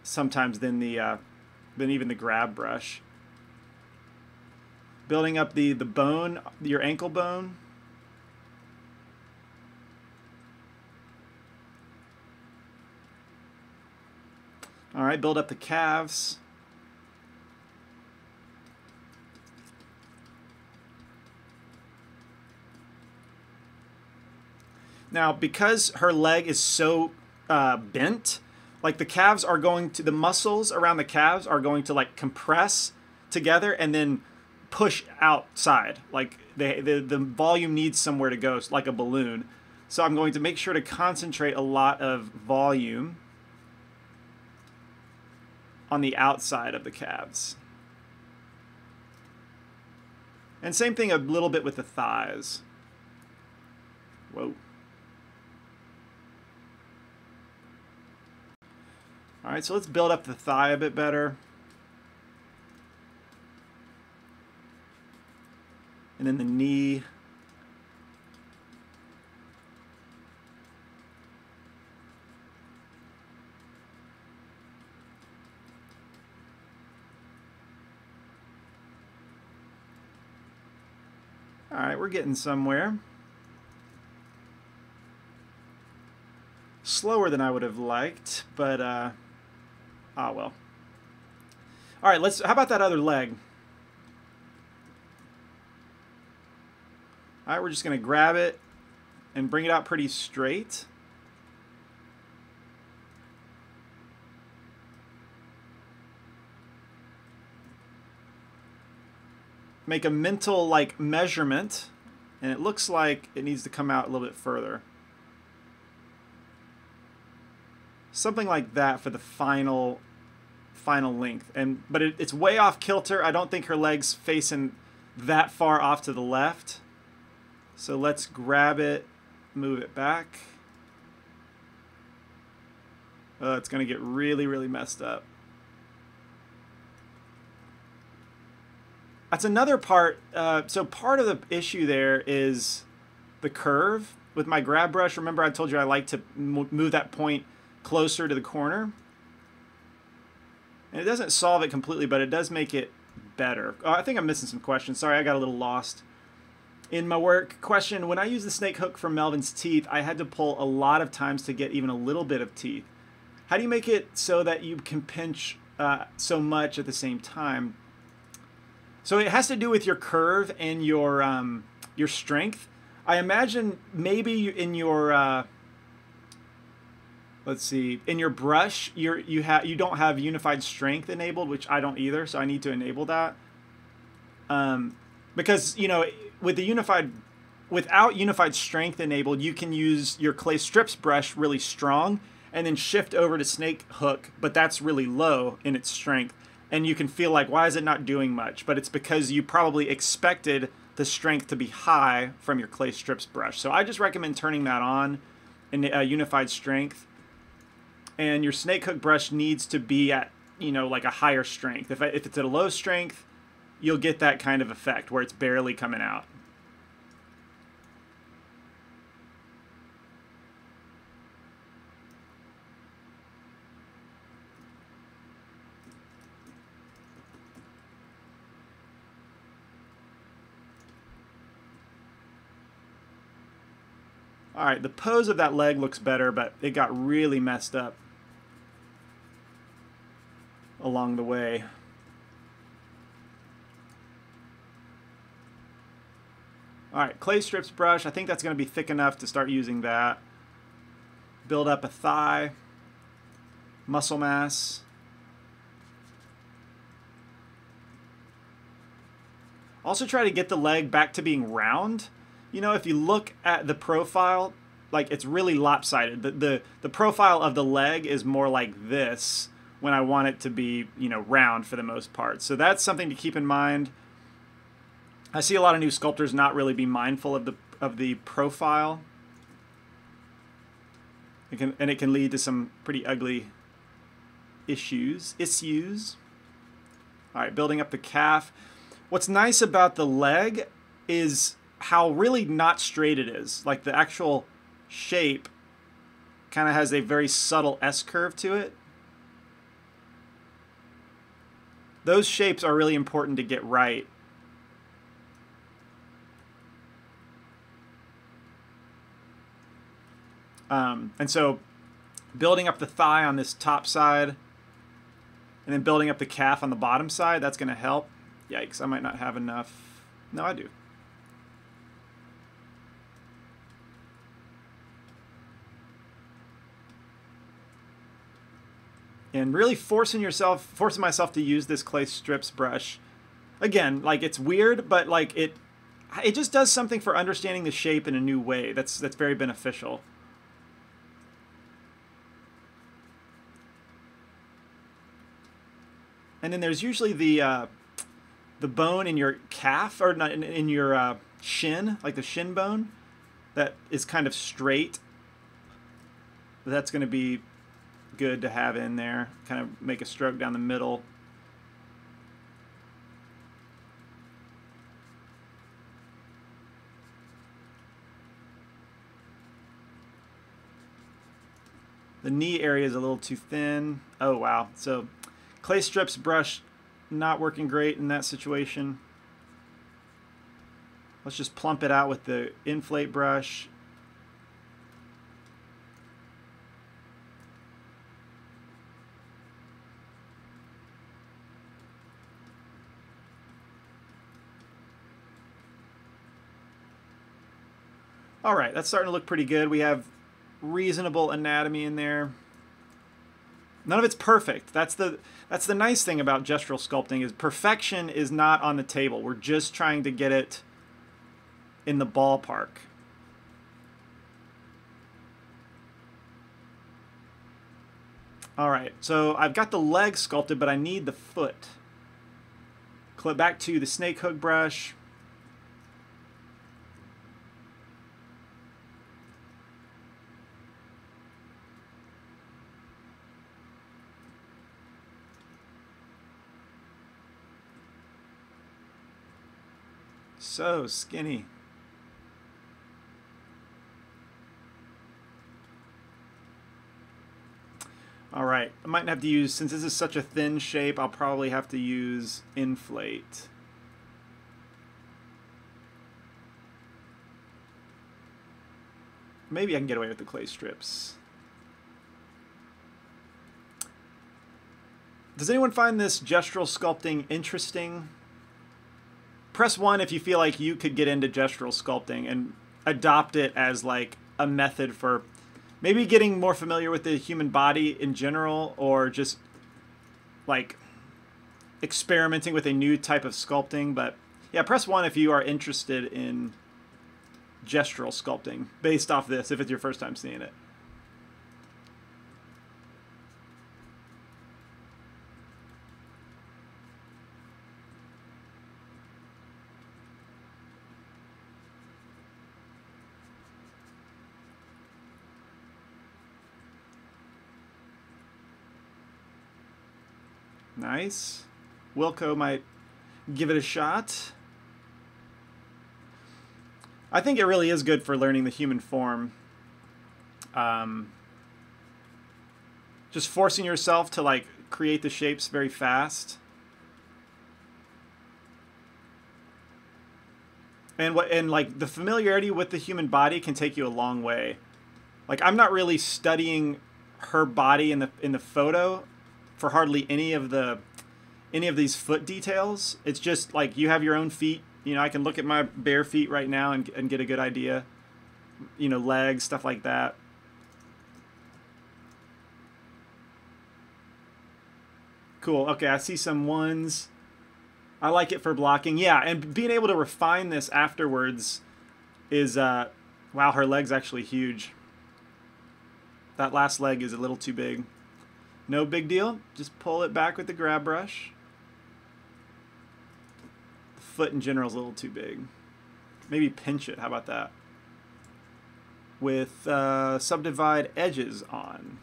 sometimes than even the grab brush. Building up the bone, your ankle bone. All right, build up the calves. Now, because her leg is so bent, like the calves are going to, the muscles around the calves are going to like compress together and then push outside. Like the volume needs somewhere to go, like a balloon. So I'm going to make sure to concentrate a lot of volume on the outside of the calves. And same thing a little bit with the thighs. Whoa. All right, so let's build up the thigh a bit better. And then the knee. All right, we're getting somewhere. Slower than I would have liked, but ah well. All right, how about that other leg? All right, we're just going to grab it and bring it out pretty straight. Make a mental like measurement, and it looks like it needs to come out a little bit further. Something like that for the final length. But it's way off kilter. I don't think her leg's facing that far off to the left. So let's grab it, move it back. It's going to get really, really messed up. That's another part. So part of the issue there is the curve. With my grab brush, remember I told you I like to move that point closer to the corner. And it doesn't solve it completely, but it does make it better? I think I'm missing some questions. Sorry, I got a little lost in my work. Question: when I used the snake hook for Melvin's teeth, I had to pull a lot of times to get even a little bit of teeth. How do you make it so that you can pinch so much at the same time? So it has to do with your curve and your strength. I imagine maybe in your let's see, in your brush, you don't have unified strength enabled, which I don't either, so I need to enable that. Because with the without unified strength enabled, you can use your clay strips brush really strong and then shift over to snake hook, but that's really low in its strength. And you can feel like, why is it not doing much? But it's because you probably expected the strength to be high from your clay strips brush. So I just recommend turning that on in unified strength. And your snake hook brush needs to be at, like a higher strength. If it's at a low strength, you'll get that kind of effect where it's barely coming out. All right, the pose of that leg looks better, but it got really messed up along the way. All right, clay strips brush. I think that's going to be thick enough to start using that. Build up a thigh, muscle mass. Also try to get the leg back to being round. If you look at the profile, like it's really lopsided. The profile of the leg is more like this when I want it to be, round for the most part. So that's something to keep in mind. I see a lot of new sculptors not really be mindful of the profile. It can lead to some pretty ugly issues. All right, building up the calf. What's nice about the leg is how really not straight it is. Like the actual shape kind of has a very subtle S-curve to it. Those shapes are really important to get right. And so building up the thigh on this top side and then building up the calf on the bottom side, that's going to help. Yikes, I might not have enough. No, I do. And really forcing myself to use this clay strips brush. Again, like it's weird, but like it just does something for understanding the shape in a new way. That's very beneficial. And then there's usually the bone in your calf, or not in your shin, like the shin bone, that is kind of straight. That's going to be good to have in there. Kind of make a stroke down the middle. The knee area is a little too thin. Oh wow. So clay strips brush not working great in that situation. Let's just plump it out with the inflate brush. All right, that's starting to look pretty good. We have reasonable anatomy in there. None of it's perfect. That's the nice thing about gestural sculpting, is perfection is not on the table. We're just trying to get it in the ballpark. All right, so I've got the leg sculpted, but I need the foot. Clip back to the snake hook brush. So skinny. All right, I might have to use, since this is such a thin shape, I'll probably have to use inflate. Maybe I can get away with the clay strips. Does anyone find this gestural sculpting interesting? Press 1 if you feel like you could get into gestural sculpting and adopt it as like a method for maybe getting more familiar with the human body in general, or just like experimenting with a new type of sculpting. But yeah, press 1 if you are interested in gestural sculpting based off this, if it's your first time seeing it. Nice. Wilco might give it a shot. I think it really is good for learning the human form. Just forcing yourself to like create the shapes very fast. And like the familiarity with the human body can take you a long way. Like I'm not really studying her body in the photo for hardly any of these foot details. It's just like you have your own feet. You know, I can look at my bare feet right now and get a good idea. You know, legs, stuff like that. Cool. Okay, I see some ones. I like it for blocking. Yeah, and being able to refine this afterwards is, wow, her leg's actually huge. That last leg is a little too big. No big deal. Just pull it back with the grab brush. The foot in general is a little too big. Maybe pinch it. How about that? With subdivide edges on.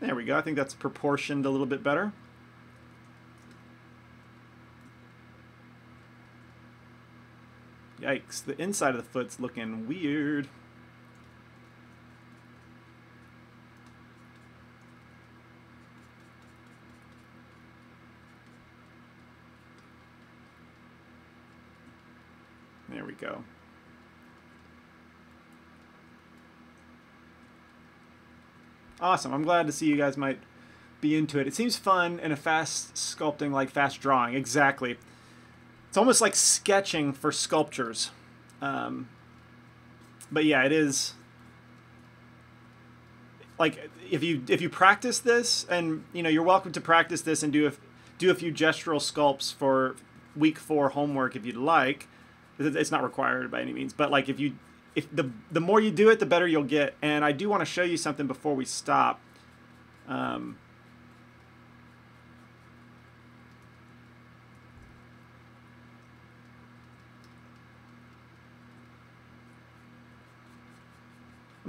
There we go. I think that's proportioned a little bit better. Yikes, the inside of the foot's looking weird. There we go. Awesome. I'm glad to see you guys might be into it. It seems fun and a fast sculpting, like fast drawing. Exactly. It's almost like sketching for sculptures. But yeah, it is. Like if you practice this, and you know, you're welcome to practice this and do a few gestural sculpts for week 4 homework if you'd like. It's not required by any means, but like if the more you do it, the better you'll get. And I do want to show you something before we stop. I'm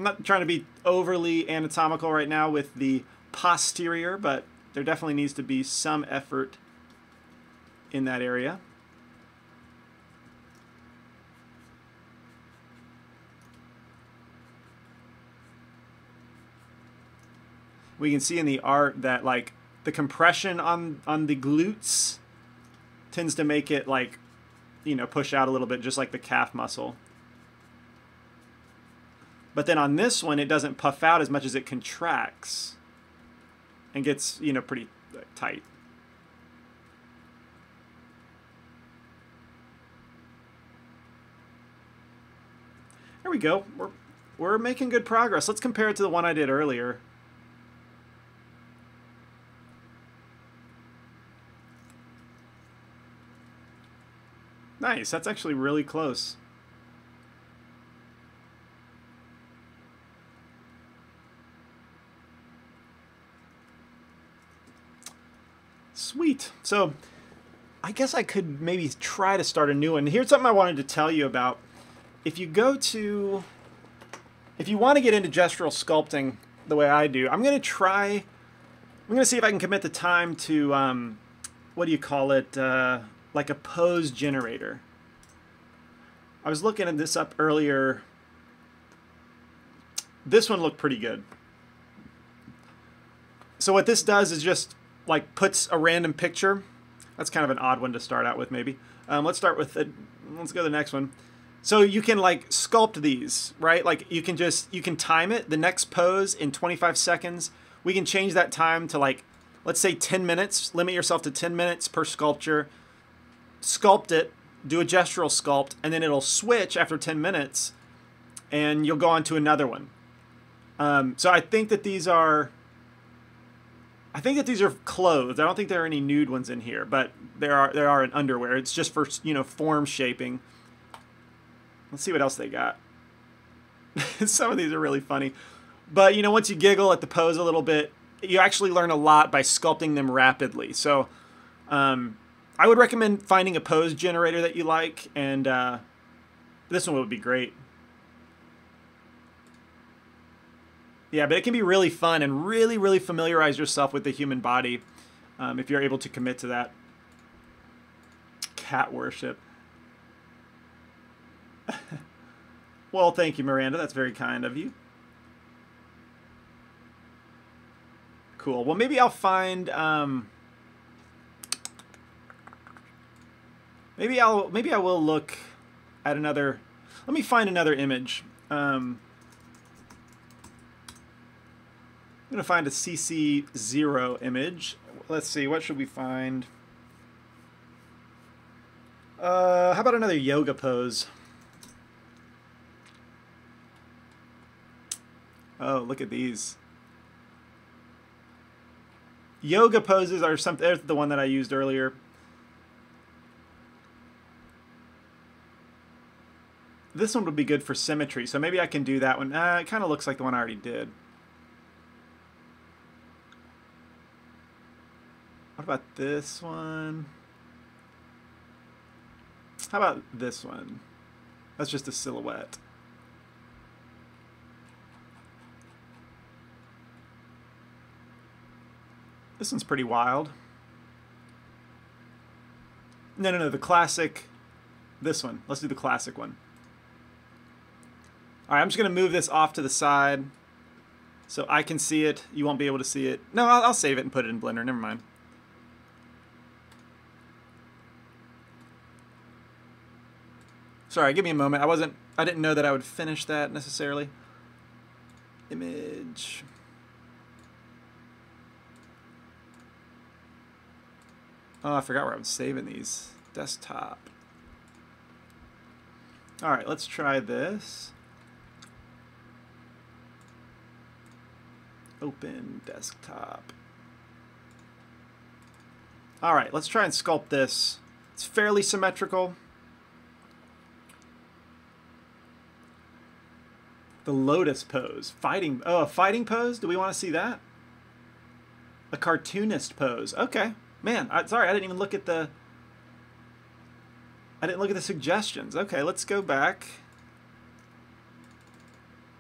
not trying to be overly anatomical right now with the posterior, but there definitely needs to be some effort in that area. We can see in the art that like the compression on the glutes tends to make it like, you know, push out a little bit, just like the calf muscle. But then on this one, it doesn't puff out as much as it contracts and gets, you know, pretty tight. There we go. We're making good progress. Let's compare it to the one I did earlier. Nice. That's actually really close. Sweet. So I guess I could maybe try to start a new one. Here's something I wanted to tell you about. If you want to get into gestural sculpting the way I do, I'm going to see if I can commit the time to, what do you call it, like a pose generator. I was looking at this up earlier. This one looked pretty good. So what this does is just like puts a random picture. That's kind of an odd one to start out with, maybe. Let's start with let's go to the next one. So you can like sculpt these, right? Like you can time it, the next pose in 25 seconds. We can change that time to like, let's say 10 minutes. Limit yourself to 10 minutes per sculpture. Sculpt it, do a gestural sculpt, and then it'll switch after 10 minutes, and you'll go on to another one. So I think that these are clothed. I don't think there are any nude ones in here, but there are in underwear. It's just for, you know, form shaping. Let's see what else they got. Some of these are really funny. But, you know, once you giggle at the pose a little bit, you actually learn a lot by sculpting them rapidly. So I would recommend finding a pose generator that you like, and this one would be great. Yeah, but it can be really fun and really, really familiarize yourself with the human body if you're able to commit to that. Cat worship. Well, thank you, Miranda. That's very kind of you. Cool. Well, maybe I'll find... maybe I will look at another... Let me find another image. I'm going to find a CC0 image. Let's see, what should we find? How about another yoga pose? Oh, look at these. Yoga poses are something. There's the one that I used earlier. This one would be good for symmetry, so maybe I can do that one. It kind of looks like the one I already did. What about this one? How about this one? That's just a silhouette. This one's pretty wild. No, the classic. This one. Let's do the classic one. All right, I'm just going to move this off to the side so I can see it. You won't be able to see it. No, I'll save it and put it in Blender. Never mind. Sorry, give me a moment. I didn't know that I would finish that necessarily. Image. Oh, I forgot where I was saving these. Desktop. All right, let's try this. Open desktop. All right, let's try and sculpt this. It's fairly symmetrical. The lotus pose. Fighting. Oh, a fighting pose? Do we want to see that? A cartoonist pose. Okay. Man, sorry, I didn't even look at the... I didn't look at the suggestions. Okay, let's go back.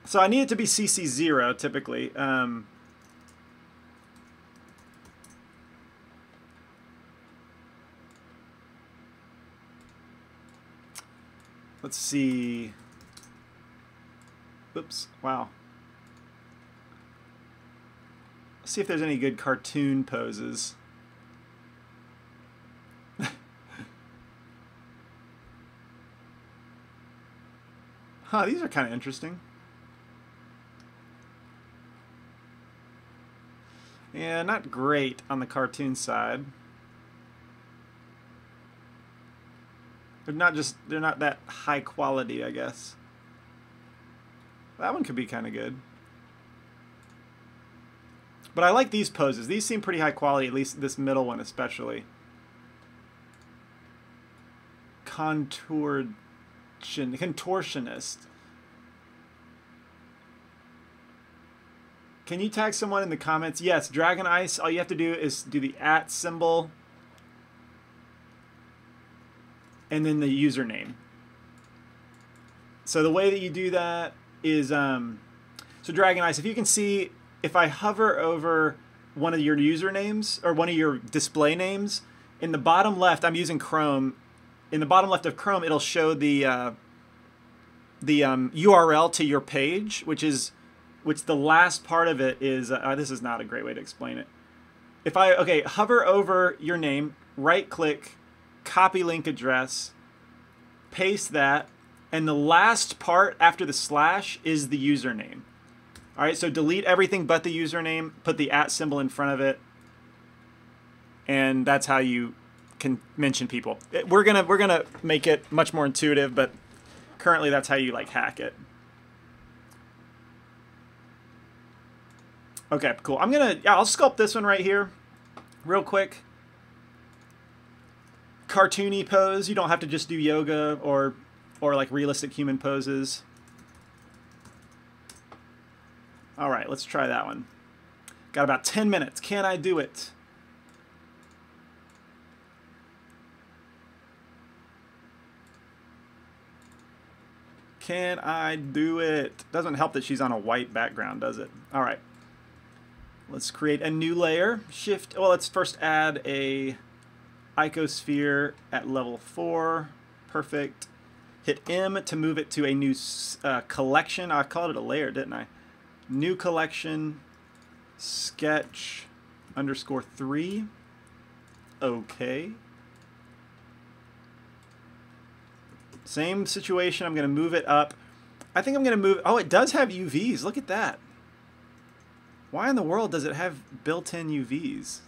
So I need it to be CC0, typically. Let's see... Oops, wow. Let's see if there's any good cartoon poses. Huh, these are kind of interesting. Yeah, not great on the cartoon side. They're not that high quality, I guess. That one could be kind of good. But I like these poses. These seem pretty high quality, at least this middle one especially. Contortionist. Can you tag someone in the comments? Yes, Dragon Ice, all you have to do is do the @ symbol and then the username. So the way that you do that is, so Dragon Ice, if you can see, if I hover over one of your usernames or one of your display names, in the bottom left, I'm using Chrome. In the bottom left of Chrome, it'll show the the URL to your page, which the last part of it is, this is not a great way to explain it. If I, hover over your name, right click, copy link address, paste that, and the last part after the slash is the username. All right, so delete everything but the username, put the @ symbol in front of it, and that's how you can mention people. We're gonna make it much more intuitive, but currently that's how you like hack it. Okay, cool. I'll sculpt this one right here, real quick. Cartoony pose. You don't have to just do yoga or like realistic human poses. All right, let's try that one. Got about 10 minutes. Can I do it? Can I do it? Doesn't help that she's on a white background, does it? All right. Let's create a new layer. Let's first add a icosphere at level 4. Perfect. Hit M to move it to a new collection. I called it a layer, didn't I? New collection, sketch _3. Okay. Same situation. I'm going to move it up. I think I'm going to move... Oh, it does have UVs. Look at that. Why in the world does it have built-in UVs?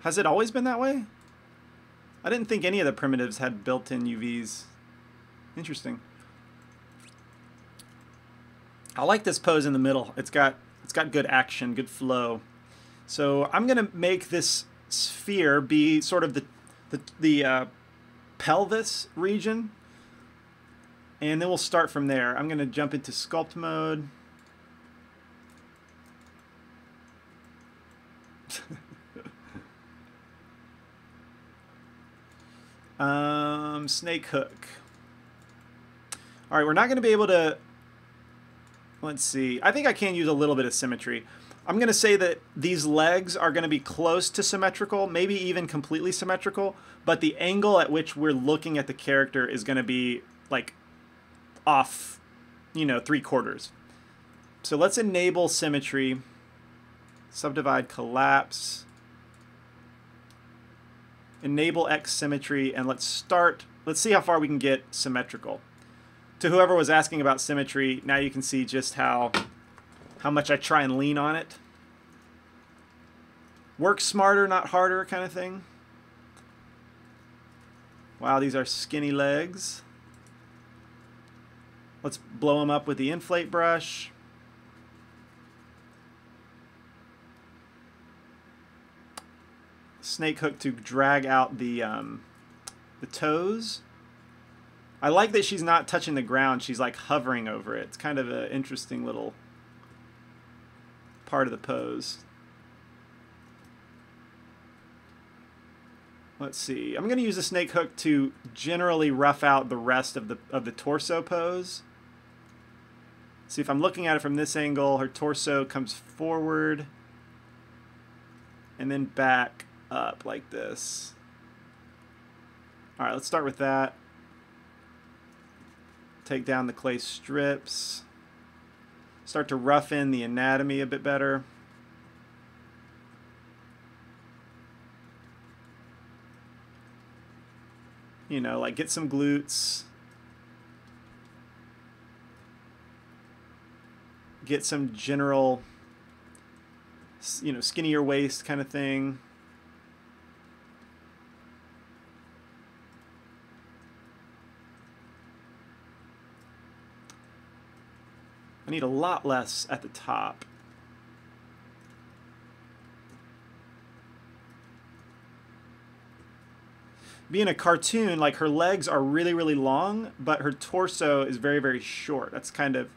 Has it always been that way? I didn't think any of the primitives had built-in UVs. Interesting. I like this pose in the middle. It's got good action, good flow. So I'm going to make this sphere be sort of the pelvis region, and then we'll start from there. I'm going to jump into sculpt mode. Snake hook. All right, we're not going to be able to... Let's see. I think I can use a little bit of symmetry. I'm going to say that these legs are going to be close to symmetrical, maybe even completely symmetrical, but the angle at which we're looking at the character is going to be like off, 3/4. So let's enable symmetry, subdivide collapse, enable X symmetry, and let's see how far we can get symmetrical. To whoever was asking about symmetry, now you can see just how much I try and lean on it. Work smarter, not harder kind of thing. Wow, these are skinny legs. Let's blow them up with the inflate brush. Snake hook to drag out the toes. I like that she's not touching the ground. She's like hovering over it. It's kind of an interesting little part of the pose. Let's see. I'm going to use the snake hook to generally rough out the rest of the torso pose. See, if I'm looking at it from this angle, her torso comes forward and then back up like this. All right, let's start with that. Take down the clay strips. Start to rough in the anatomy a bit better. Like get some glutes. Get some general, skinnier waist kind of thing. I need a lot less at the top. Being a cartoon, like her legs are really, really long, but her torso is very, very short. That's kind of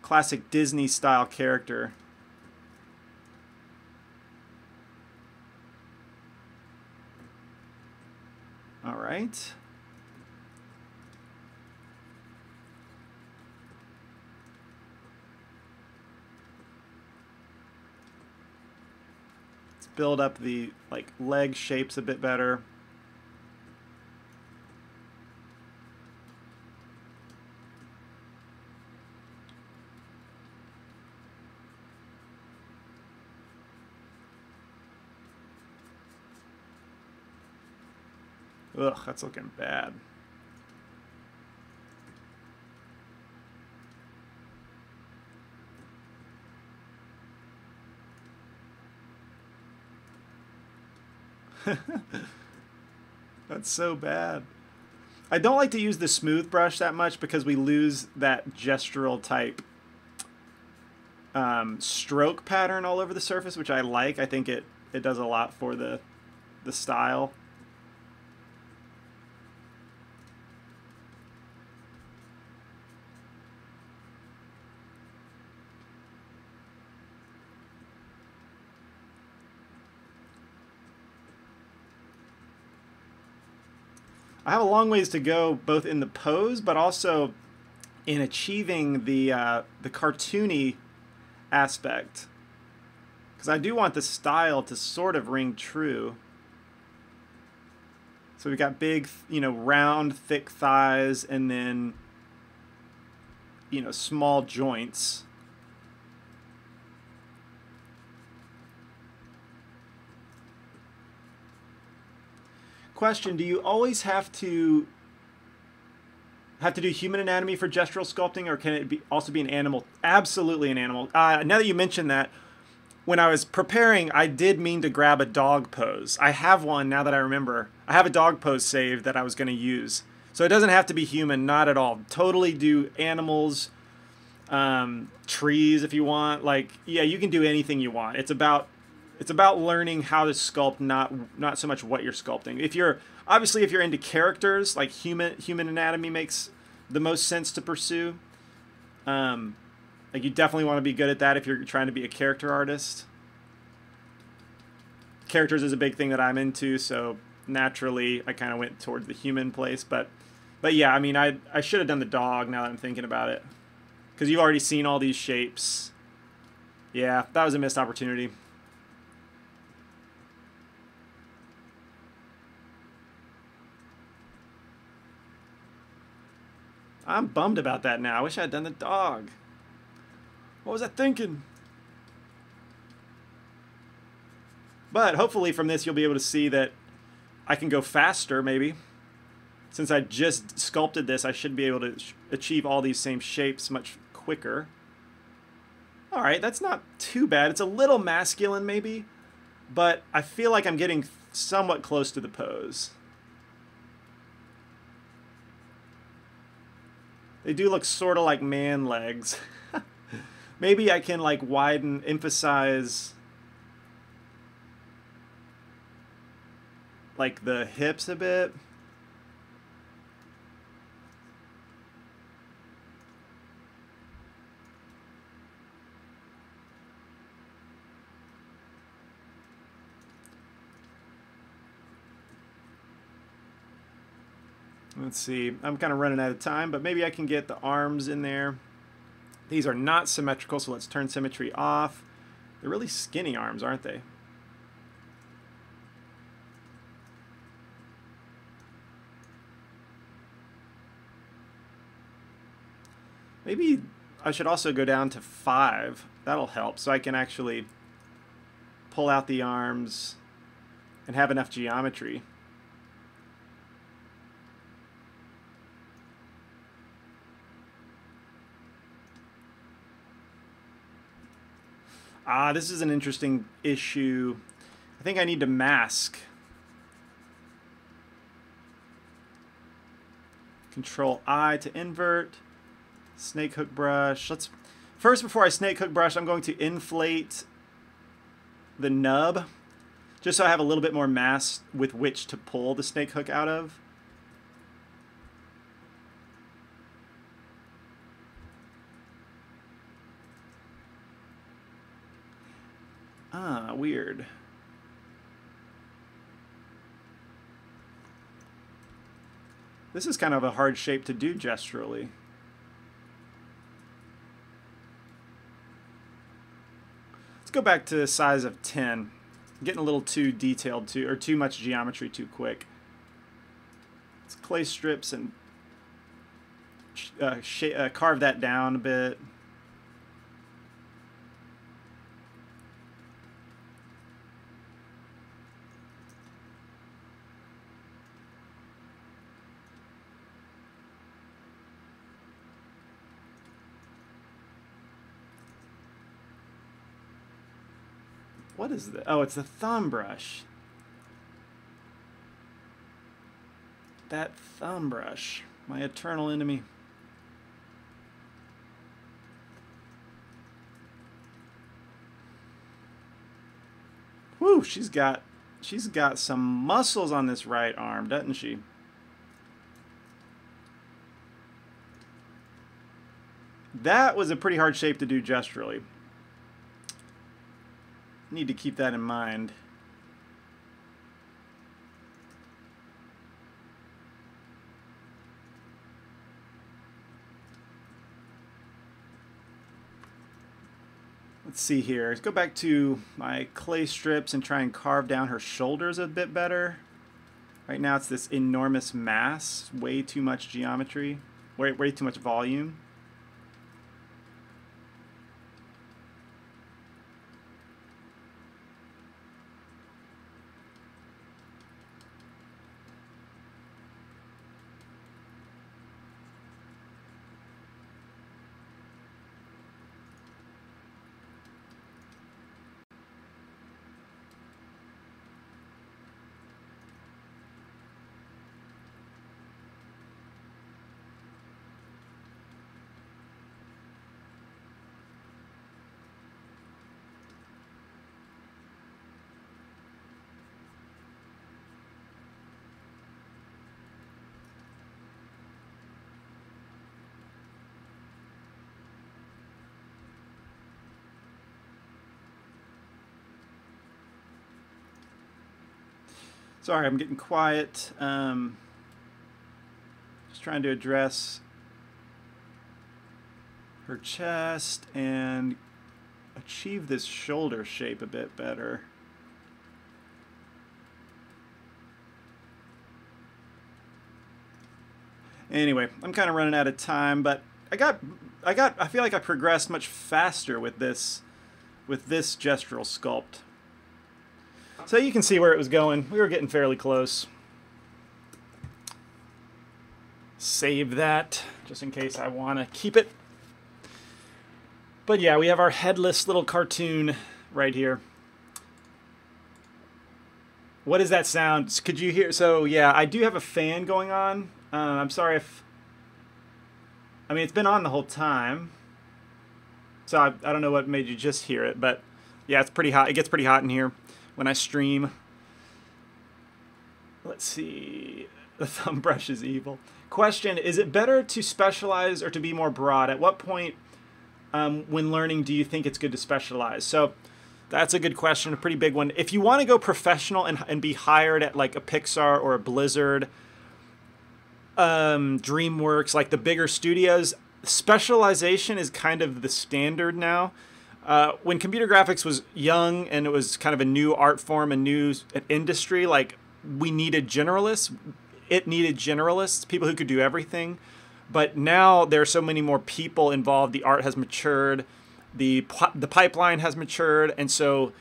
classic Disney style character. All right. Build up the leg shapes a bit better. Ugh, that's looking bad. That's so bad. I don't like to use the smooth brush that much because we lose that gestural type stroke pattern all over the surface, which I like. I think it does a lot for the style. I have a long ways to go, both in the pose, but also in achieving the cartoony aspect, because I do want the style to sort of ring true. So we've got big, round, thick thighs, and then, small joints. Question: do you always have to do human anatomy for gestural sculpting, or can it also be an animal? Absolutely an animal. Now that you mention that, when I was preparing, I did mean to grab a dog pose. I have one now that I remember. I have a dog pose saved that I was going to use. So it doesn't have to be human, not at all. Totally do animals, trees if you want. Like, yeah, you can do anything you want. It's about learning how to sculpt, not so much what you're sculpting. If you're into characters, like human anatomy makes the most sense to pursue. Like, you definitely want to be good at that if you're trying to be a character artist. Characters is a big thing that I'm into, so naturally I kind of went towards the human place. But yeah, I mean, I should have done the dog now that I'm thinking about it, because you've already seen all these shapes. Yeah, that was a missed opportunity. I'm bummed about that now. I wish I had done the dog. What was I thinking? But hopefully from this you'll be able to see that I can go faster, maybe. Since I just sculpted this, I should be able to achieve all these same shapes much quicker. Alright, that's not too bad. It's a little masculine, maybe. But I feel like I'm getting somewhat close to the pose. They do look sort of like man legs. Maybe I can like emphasize like the hips a bit. Let's see, I'm kind of running out of time, but maybe I can get the arms in there. These are not symmetrical, so let's turn symmetry off. They're really skinny arms, aren't they? Maybe I should also go down to 5. That'll help, so I can actually pull out the arms and have enough geometry. This is an interesting issue. I think I need to mask. Control I to invert. Snake hook brush. First, before I snake hook brush, I'm going to inflate the nub, just so I have a little bit more mass with which to pull the snake hook out of. Weird. This is kind of a hard shape to do gesturally. Let's go back to the size of 10. I'm getting a little too detailed, or too much geometry too quick. Let's clay strips and carve that down a bit. What is that? Oh, it's the thumb brush. That thumb brush, my eternal enemy. Whew, she's got some muscles on this right arm, doesn't she? That was a pretty hard shape to do gesturally. Need to keep that in mind. Let's see here. Let's go back to my clay strips and try and carve down her shoulders a bit better. Right now it's this enormous mass, way too much geometry, way too much volume. Sorry, I'm getting quiet. Just trying to address her chest and achieve this shoulder shape a bit better. Anyway, I'm kind of running out of time, but I feel like I progressed much faster with this gestural sculpt. So you can see where it was going. We were getting fairly close. Save that, just in case I want to keep it. But yeah, we have our headless little cartoon right here. What does that sound? Could you hear? So yeah, I do have a fan going on. I'm sorry if... I mean, it's been on the whole time. So I don't know what made you just hear it, but yeah, it's pretty hot. It gets pretty hot in here when I stream. Let's see. The thumb brush is evil. Question, is it better to specialize or to be more broad? At what point when learning do you think it's good to specialize? So that's a good question, a pretty big one. If you want to go professional and be hired at like a Pixar or a Blizzard, DreamWorks, like the bigger studios, specialization is kind of the standard now. When computer graphics was young and it was kind of a new art form, a new industry, like we needed generalists. It needed generalists, people who could do everything. But now there are so many more people involved. The art has matured, the pipeline has matured, and so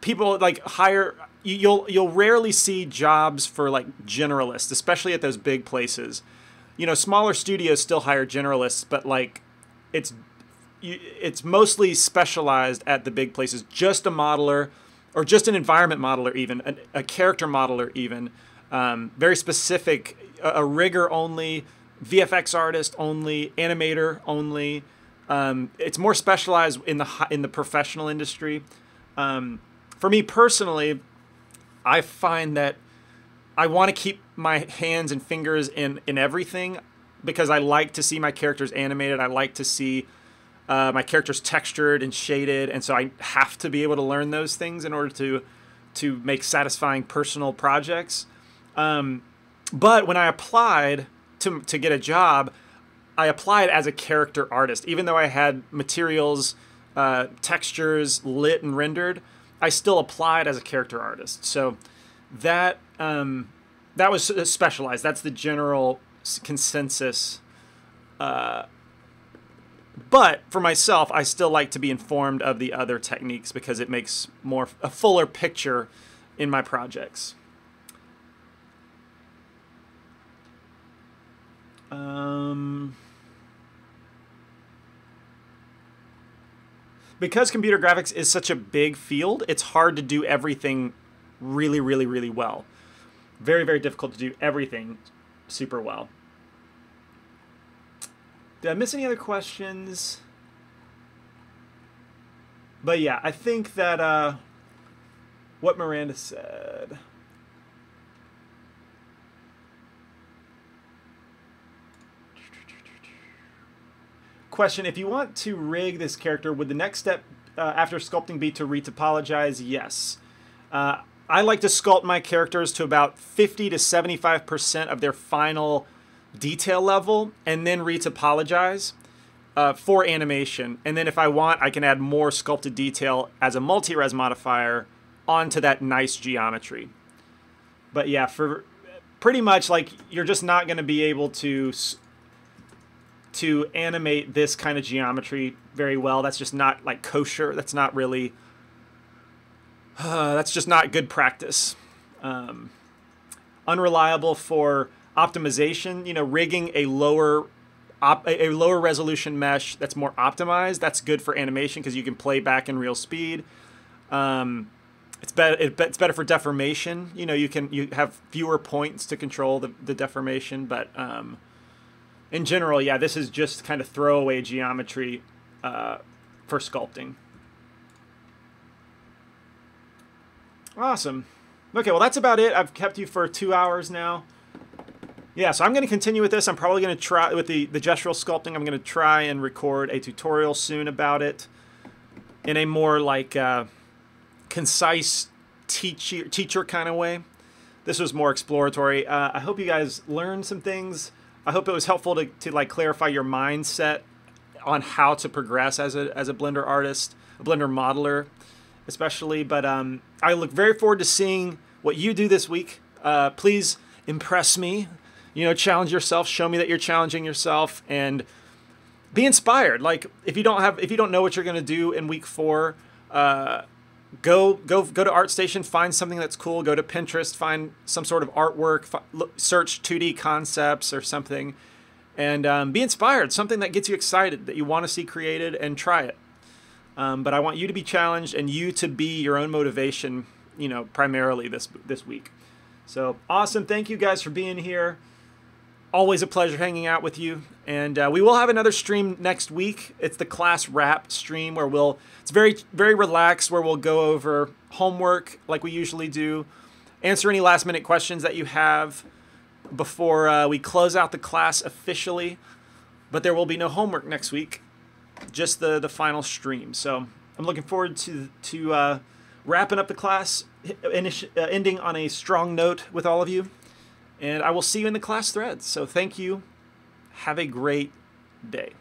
people like hire. You'll rarely see jobs for like generalists, especially at those big places. You know, smaller studios still hire generalists, but like it's mostly specialized at the big places. Just a modeler, or just an environment modeler, even a character modeler, even very specific, a rigger only, VFX artist only, animator only. It's more specialized in the professional industry. For me personally, I find that I want to keep my hands and fingers in everything because I like to see my characters animated. I like to see my characters textured and shaded, and so I have to be able to learn those things in order to make satisfying personal projects. But when I applied to get a job, I applied as a character artist. Even though I had materials, textures lit and rendered, I still applied as a character artist. So that was specialized. That's the general consensus. But for myself, I still like to be informed of the other techniques because it makes a fuller picture in my projects. because computer graphics is such a big field, it's hard to do everything really, really, really well. Very, very difficult to do everything super well. Did I miss any other questions? But yeah, I think that what Miranda said. Question, if you want to rig this character, would the next step after sculpting be to retopologize? Yes. I like to sculpt my characters to about 50 to 75% of their final detail level and then retopologize for animation. And then if I want, I can add more sculpted detail as a multi-res modifier onto that nice geometry. But yeah, for pretty much, like, you're just not going to be able to animate this kind of geometry very well. That's just not, like, kosher. That's not really... that's just not good practice. Unreliable for optimization. You know, rigging a lower resolution mesh that's more optimized, that's good for animation because you can play back in real speed. It's better for deformation. You know, you have fewer points to control the deformation, but in general, yeah, this is just kind of throwaway geometry for sculpting. Awesome. Okay, well, that's about it. I've kept you for 2 hours now. Yeah, so I'm going to continue with this. I'm probably going to try, with the gestural sculpting, I'm going to try and record a tutorial soon about it in a more, like, concise teacher kind of way. This was more exploratory. I hope you guys learned some things. I hope it was helpful to like, clarify your mindset on how to progress as a Blender artist, a Blender modeler, especially. But I look very forward to seeing what you do this week. Please impress me. You know, challenge yourself. Show me that you're challenging yourself, and be inspired. Like, if you don't know what you're gonna do in week 4, go to ArtStation, find something that's cool. Go to Pinterest, find some sort of artwork. Search 2D concepts or something, and be inspired. Something that gets you excited, that you want to see created, and try it. But I want you to be challenged and you to be your own motivation, you know, primarily this week. So awesome. Thank you guys for being here. Always a pleasure hanging out with you. And we will have another stream next week. It's the class wrap stream where it's very, very relaxed, where we'll go over homework like we usually do, answer any last minute questions that you have before we close out the class officially. But there will be no homework next week. Just the final stream. So I'm looking forward to wrapping up the class, ending on a strong note with all of you. And I will see you in the class threads. So thank you. Have a great day.